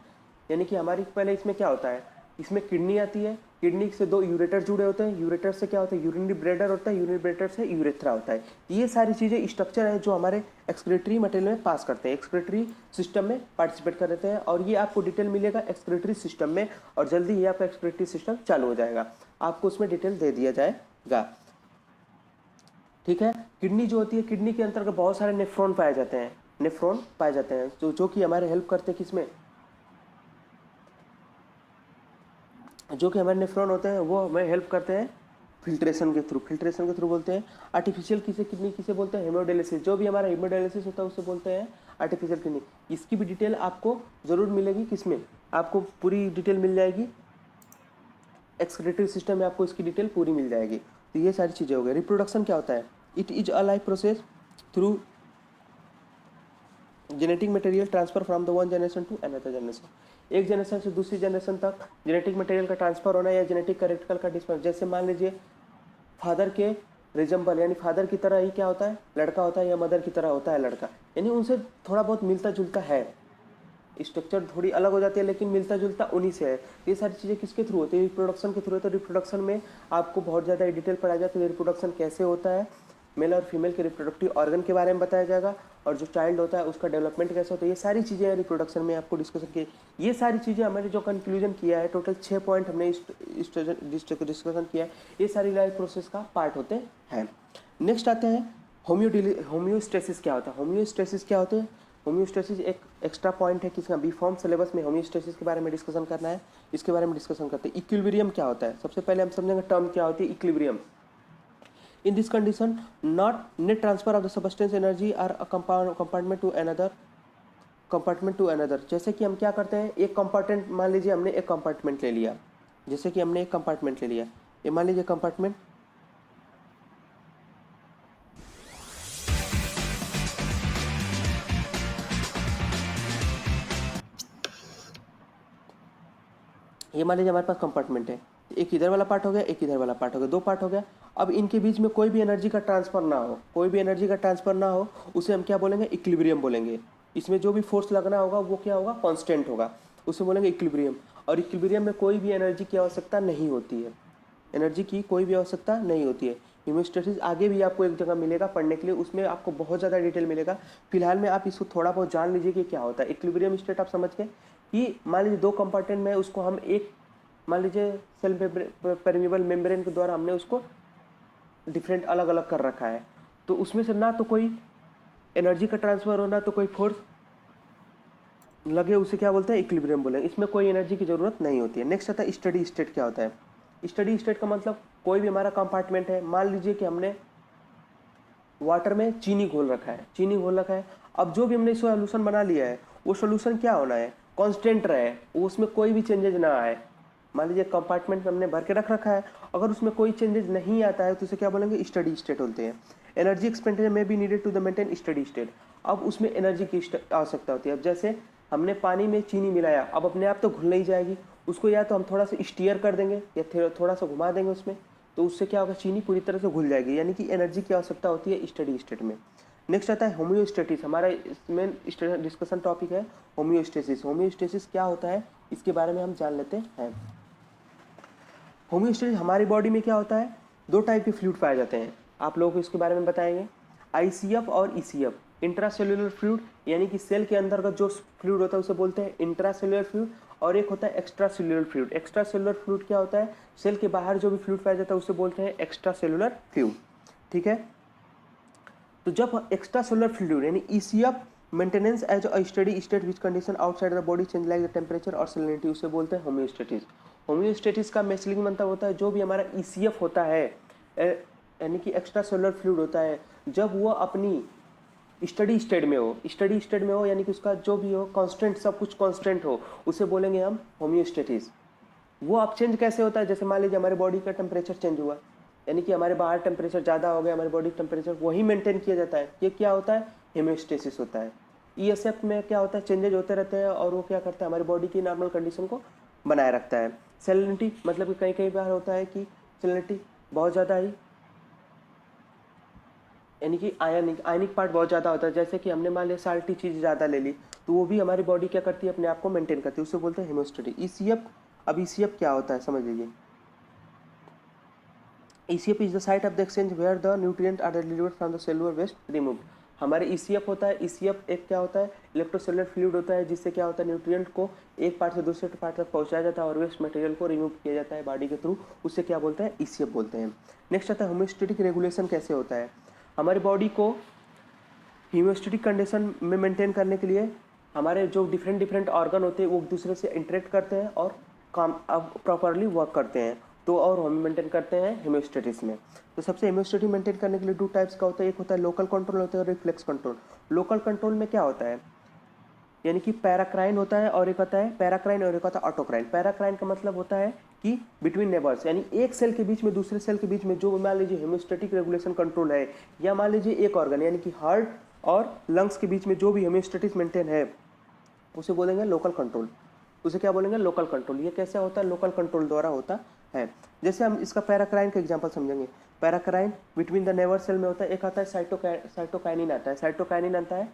यानी कि हमारी पहले इसमें क्या होता है, इसमें किडनी आती है, किडनी से दो यूरेटर जुड़े होते हैं, यूरेटर से क्या होता है, यूरिनरी ब्लैडर होता है, यूरिनरी ब्लैडर से यूरेथ्रा होता है। ये सारी चीज़ें स्ट्रक्चर हैं जो हमारे एक्सक्रीटरी मटेरियल में पास करते हैं, एक्सक्रीटरी सिस्टम में पार्टिसिपेट कर देते हैं। और ये आपको डिटेल मिलेगा एक्सक्रीटरी सिस्टम में, और जल्दी ही आपका एक्सक्रीटरी सिस्टम चालू हो जाएगा, आपको उसमें डिटेल दे दिया जाएगा। ठीक है, किडनी जो होती है, किडनी के अंतर्गत बहुत सारे नेफ्रॉन पाए जाते हैं, नेफ्रॉन पाए जाते हैं जो कि हमारे हेल्प करते हैं किसमें, जो कि हमारे नेफ्रॉन होते हैं वो हमें हेल्प करते हैं फिल्ट्रेशन के थ्रू। फिल्ट्रेशन के थ्रू बोलते हैं आर्टिफिशियल किडनी किसे बोलते हैं, हेमोडायलिसिस। जो भी हमारा हेमोडायलिसिस होता है उसे बोलते हैं आर्टिफिशियल किडनी। इसकी भी डिटेल आपको जरूर मिलेगी, किसमें, आपको पूरी डिटेल मिल जाएगी, एक्सक्रीटरी सिस्टम में आपको इसकी डिटेल पूरी मिल जाएगी। तो ये सारी चीज़ें हो गई। रिप्रोडक्शन क्या होता है, it is a life process through genetic material transfer from the one generation to another generation. एक जनरेशन से दूसरी जनरेशन तक जेनेटिक मटेरियल का ट्रांसफर होना या जेनेटिक करेक्टिकल का डिस्पर। जैसे मान लीजिए फादर के रिजम्बल, यानी फादर की तरह ही क्या होता है, लड़का होता है, या मदर की तरह होता है लड़का, यानी उनसे थोड़ा बहुत मिलता जुलता है, स्ट्रक्चर थोड़ी अलग हो जाती है लेकिन मिलता जुलता उन्हीं से है। ये सारी चीज़ें किसके थ्रू होती है, रिप्रोडक्शन के थ्रू होती है। रिप्रोडक्शन में आपको बहुत ज़्यादा डिटेल पढ़ाया जाता है, रिप्रोडक्शन कैसे होता है, मेल और फीमेल के रिप्रोडक्टिव ऑर्गन के बारे में बताया जाएगा, और जो चाइल्ड होता है उसका डेवलपमेंट कैसे होता है, ये सारी चीज़ें रिप्रोडक्शन में आपको डिस्कशन की। ये सारी चीज़ें हमारे जो कंक्लूजन किया है, टोटल 6 पॉइंट हमने डिस्कशन किया है, ये सारी लाइफ प्रोसेस का पार्ट होते हैं। नेक्स्ट आते हैं होम्योस्टेसिस क्या होता है। होम्योस्टेसिस क्या होते हैं, होम्योस्टेसिस एक एक्स्ट्रा पॉइंट है किसका, बी फॉर्म सिलेबस में होम्योस्टेसिस के बारे में डिस्कशन करना है, इसके बारे में डिस्कशन करते हैं। इक्विलिब्रियम क्या होता है, सबसे पहले हम समझेंगे टर्म क्या होती है equilibrium. In this condition, not net transfer of the substance energy or a compartment to another। जैसे कि हम क्या करते हैं, एक कंपार्टमेंट, मान लीजिए हमने एक कंपार्टमेंट ले लिया, जैसे कि हमने एक कंपार्टमेंट ले लिया, ये मान लीजिए कंपार्टमेंट, ये मान लीजिए हमारे पास कंपार्टमेंट है, एक इधर वाला पार्ट हो गया, एक इधर वाला पार्ट हो गया, दो पार्ट हो गया। अब इनके बीच में कोई भी एनर्जी का ट्रांसफर ना हो, कोई भी एनर्जी का ट्रांसफर ना हो, उसे हम क्या बोलेंगे, इक्विलिब्रियम बोलेंगे। इसमें जो भी फोर्स लगना होगा वो क्या होगा, कांस्टेंट होगा, उसे बोलेंगे इक्विलिब्रियम। और इक्विलिब्रियम में कोई भी एनर्जी की आवश्यकता नहीं होती है, एनर्जी की कोई भी आवश्यकता नहीं होती है। होम्योस्टेसिस आगे भी आपको एक जगह मिलेगा पढ़ने के लिए, उसमें आपको बहुत ज़्यादा डिटेल मिलेगा। फिलहाल में आप इसको थोड़ा बहुत जान लीजिए कि क्या होता है इक्विलिब्रियम स्टेट। आप समझ गए कि मान लीजिए दो कंपार्टमेंट में, उसको हम एक, मान लीजिए सेल परमेबल मेम्ब्रेन के द्वारा हमने उसको डिफरेंट अलग अलग कर रखा है, तो उसमें से ना तो कोई एनर्जी का ट्रांसफर हो, ना तो कोई फोर्स लगे, उसे क्या बोलते हैं, इक्विलिब्रियम बोलेंगे। इसमें कोई एनर्जी की जरूरत नहीं होती है। नेक्स्ट आता है स्टडी स्टेट क्या होता है। स्टडी स्टेट का मतलब कोई भी हमारा कंपार्टमेंट है, मान लीजिए कि हमने वाटर में चीनी घोल रखा है, चीनी घोल रखा है। अब जो भी हमने सोल्यूशन बना लिया है, वो सोल्यूशन क्या होना है, कांस्टेंट रहे, उसमें कोई भी चेंजेज ना आए। मान लीजिए कंपार्टमेंट में हमने भर के रख रखा है, अगर उसमें कोई चेंजेस नहीं आता है तो उसे क्या बोलेंगे, स्टडी स्टेट बोलते हैं। एनर्जी एक्सपेंडिचर में भी needed to the maintain study state. अब उसमें एनर्जी की आवश्यकता होती है। अब जैसे हमने पानी में चीनी मिलाया, अब अपने आप तो घुल नहीं जाएगी, उसको या तो हम थोड़ा सा स्टीयर कर देंगे या थोड़ा सा घुमा देंगे उसमें, तो उससे क्या होगा, चीनी पूरी तरह से घुल जाएगी, यानी कि एनर्जी की आवश्यकता होती है स्टडी स्टेट में। नेक्स्ट आता है होम्योस्टेटिस। हमारा मेन डिस्कशन टॉपिक है होम्योस्टेसिस। होम्योस्टेसिस क्या होता है इसके बारे में हम जान लेते हैं। होम्योस्टेसिस हमारी बॉडी में क्या होता है, दो टाइप के फ्लूइड पाए जाते हैं, आप लोगों को इसके बारे में बताएंगे, आईसीएफ और ईसीएफ। इंट्रासेल्युलर फ्लूइड यानी कि सेल के अंतर्गत जो फ्लूइड होता है उसे बोलते हैं इंट्रासेल्युलर फ्लूइड, और एक होता है extra cellular fluid. Extra cellular fluid क्या होता है, सेल के बाहर जो भी फ्लूइड पाया जाता है उसे बोलते हैं एक्स्ट्रा सेलुलर फ्लूइड। ठीक है, तो जब एक्स्ट्रा सेलुलर फ्लूइड यानी ECF maintenance as a steady state which condition outside the body change like the temperature और सैलिनिटी, उसे बोलते हैं होम्योस्टेसिस। होम्योस्टेसिस का मिसलिंग मतलब होता है जो भी हमारा ECF होता है यानी कि एक्स्ट्रा सेलुलर फ्लूइड होता है, जब वो अपनी स्टडी स्टेट में हो, स्टडी स्टेट में हो यानी कि उसका जो भी हो कांस्टेंट, सब कुछ कांस्टेंट हो, उसे बोलेंगे हम होम्योस्टेसिस। वो अब चेंज कैसे होता है, जैसे मान लीजिए हमारे बॉडी का टेम्परेचर चेंज हुआ यानी कि हमारे बाहर टेम्परेचर ज़्यादा हो गया, हमारे बॉडी टेम्परेचर वही मेंटेन किया जाता है, ये क्या होता है, होम्योस्टेसिस होता है। ESF में क्या होता है, चेंजेज होते रहते हैं और वो क्या करता है, हमारी बॉडी की नॉर्मल कंडीशन को बनाए रखता है। सैलिनिटी मतलब कि कई कई बार होता है कि सैलिनिटी बहुत ज़्यादा ही यानी कि आयनिक पार्ट बहुत ज़्यादा होता है, जैसे कि हमने मान लिया साल्टी चीज़ ज़्यादा ले ली तो वो भी हमारी बॉडी क्या करती है, अपने आप को मेंटेन करती है, उसे बोलते हैं होम्योस्टेसिस। ECF, अब ECF क्या होता है समझ लीजिए। ECF is the site of the exchange where the nutrient are delivered from the cellular waste removed. हमारे ECF होता है, ECF एक क्या होता है, इलेक्ट्रोसेलुलर फ्लूइड होता है, जिससे क्या होता है न्यूट्रिएंट को एक पार्ट से दूसरे पार्ट तक पहुंचाया जाता है और वेस्ट मटेरियल को रिमूव किया जाता है बॉडी के थ्रू, उससे क्या बोलते हैं, ECF बोलते हैं। नेक्स्ट आता है होम्योस्टेटिक रेगुलेशन कैसे होता है। हमारी बॉडी को होम्योस्टेटिक कंडीशन में मेंटेन करने के लिए हमारे जो डिफरेंट ऑर्गन होते हैं वो एक दूसरे से इंटरेक्ट करते हैं और काम अब प्रॉपरली वर्क करते हैं, तो और हम मेंटेन करते हैं होम्योस्टेसिस में। तो सबसे होम्योस्टेसिस मेंटेन करने के लिए 2 टाइप्स का होता है, एक होता है लोकल कंट्रोल होता है और रिफ्लेक्स कंट्रोल। लोकल कंट्रोल में क्या होता है यानी कि पैराक्राइन होता है और एक होता है पैराक्राइन और एक होता है ऑटोक्राइन। पैराक्राइन का मतलब होता है कि बिटवीन नेबर्स यानी एक सेल के बीच में दूसरे सेल के बीच में जो मान लीजिए होम्योस्टेटिक रेगुलेशन कंट्रोल है, या मान लीजिए एक ऑर्गन यानी कि हार्ट और लंग्स के बीच में जो भी होम्योस्टेसिस मेंटेन है उसे बोलेंगे लोकल कंट्रोल, उसे क्या बोलेंगे, लोकल कंट्रोल। ये कैसे होता है, लोकल कंट्रोल द्वारा होता है। जैसे हम इसका पैराक्राइन का एग्जांपल समझेंगे। Paracrine between the never cell में होता है, एक आता है साइटोकाइनिन आता है। साइटोकाइनिन आता है,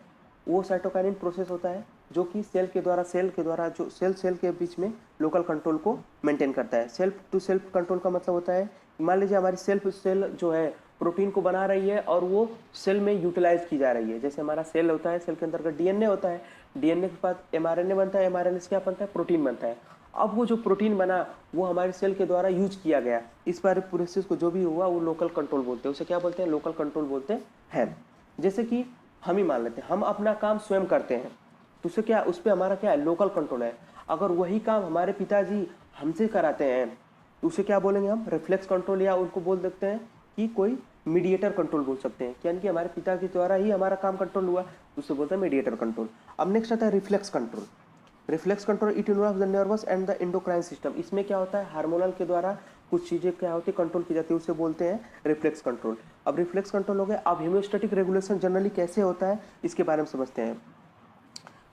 वो साइटोकाइनिन प्रोसेस होता है जो कि सेल के द्वारा जो सेल के बीच में लोकल कंट्रोल को मेंटेन करता है। सेल्फ टू सेल्फ कंट्रोल का मतलब होता है मान लीजिए हमारी सेल जो है प्रोटीन को बना रही है और वो सेल में यूटिलाइज की जा रही है। जैसे हमारा सेल होता है, सेल के अंतर्गत DNA होता है, DNA के बाद mRNA बनता है, mRNA से क्या बनता है, प्रोटीन बनता है। अब वो जो प्रोटीन बना वो हमारे सेल के द्वारा यूज किया गया, इस बार प्रोसेस को जो भी हुआ वो लोकल कंट्रोल बोलते हैं, उसे क्या बोलते हैं, लोकल कंट्रोल बोलते हैं। जैसे कि हम ही मान लेते हैं हम अपना काम स्वयं करते हैं तो उसे क्या, उस पर हमारा क्या है, लोकल कंट्रोल है। अगर वही काम हमारे पिताजी हमसे कराते हैं तो उसे क्या बोलेंगे हम, रिफ्लेक्स कंट्रोल, या उनको बोल सकते हैं कि कोई मीडिएटर कंट्रोल बोल सकते हैं, यानी कि हमारे पिता के द्वारा ही हमारा काम कंट्रोल हुआ, उससे बोलते हैं मीडिएटर कंट्रोल। अब नेक्स्ट आता है reflex control. Reflex control it involves the nervous and the endocrine system. इसमें क्या होता है, हार्मोनल के द्वारा कुछ चीज़ें क्या होती है, कंट्रोल की जाती है, उसे बोलते हैं रिफ्लेक्स कंट्रोल। अब रिफ्लेक्स कंट्रोल हो गया। अब होम्योस्टेटिक रेगुलेशन जनरली कैसे होता है इसके बारे में समझते हैं।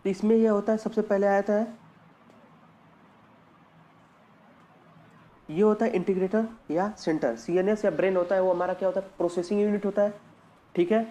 तो इसमें यह होता है, सबसे पहले आता है ये होता है इंटीग्रेटर या सेंटर, CNS या ब्रेन होता है, वो हमारा क्या होता है, प्रोसेसिंग यूनिट होता है, ठीक है।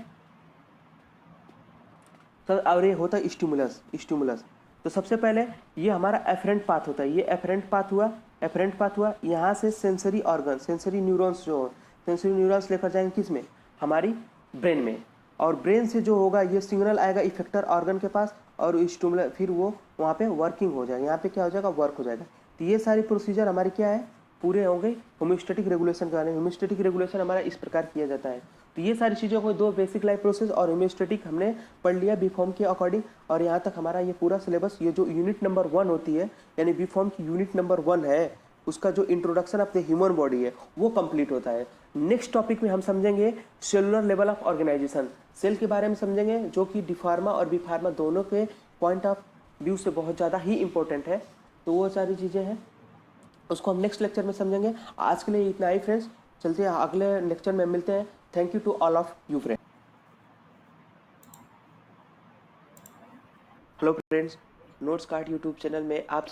तो और ये होता है स्टिमुलस। तो सबसे पहले ये हमारा एफरेंट पाथ होता है, ये एफरेंट पाथ हुआ, यहाँ से सेंसरी ऑर्गन, सेंसरी न्यूरॉन्स जो सेंसरी न्यूरॉन्स लेकर जाएंगे किस में, हमारी ब्रेन में, और ब्रेन से जो होगा ये सिग्नल आएगा इफेक्टर ऑर्गन के पास और स्टिमुलस, फिर वो वहाँ पे वर्किंग हो जाएगा, यहाँ पे क्या हो जाएगा, वर्क हो जाएगा। तो ये सारी प्रोसीजर हमारी क्या है, पूरे हो गए होम्योस्टेटिक रेगुलेशन का। होम्योस्टेटिक रेगुलेशन हमारा इस प्रकार किया जाता है। तो ये सारी चीज़ों को, 2 बेसिक लाइफ प्रोसेस और होम्योस्टेटिक हमने पढ़ लिया बी फॉर्म के अकॉर्डिंग, और यहाँ तक हमारा ये पूरा सिलेबस, ये जो यूनिट नंबर 1 होती है यानी बी फॉर्म की यूनिट नंबर 1 है, उसका जो introduction of the human body है वो कंप्लीट होता है। नेक्स्ट टॉपिक में हम समझेंगे cellular level of organisation, cell के बारे में समझेंगे, जो कि डी फार्मा और बी फार्मा दोनों के पॉइंट ऑफ व्यू से बहुत ज़्यादा ही इंपॉर्टेंट है। तो वो सारी चीज़ें हैं, उसको हम नेक्स्ट लेक्चर में समझेंगे। आज के लिए इतना ही फ्रेंड्स, चलते हैं अगले लेक्चर में मिलते हैं। Thank you to all of you friends. Hello friends, notes card YouTube channel में आप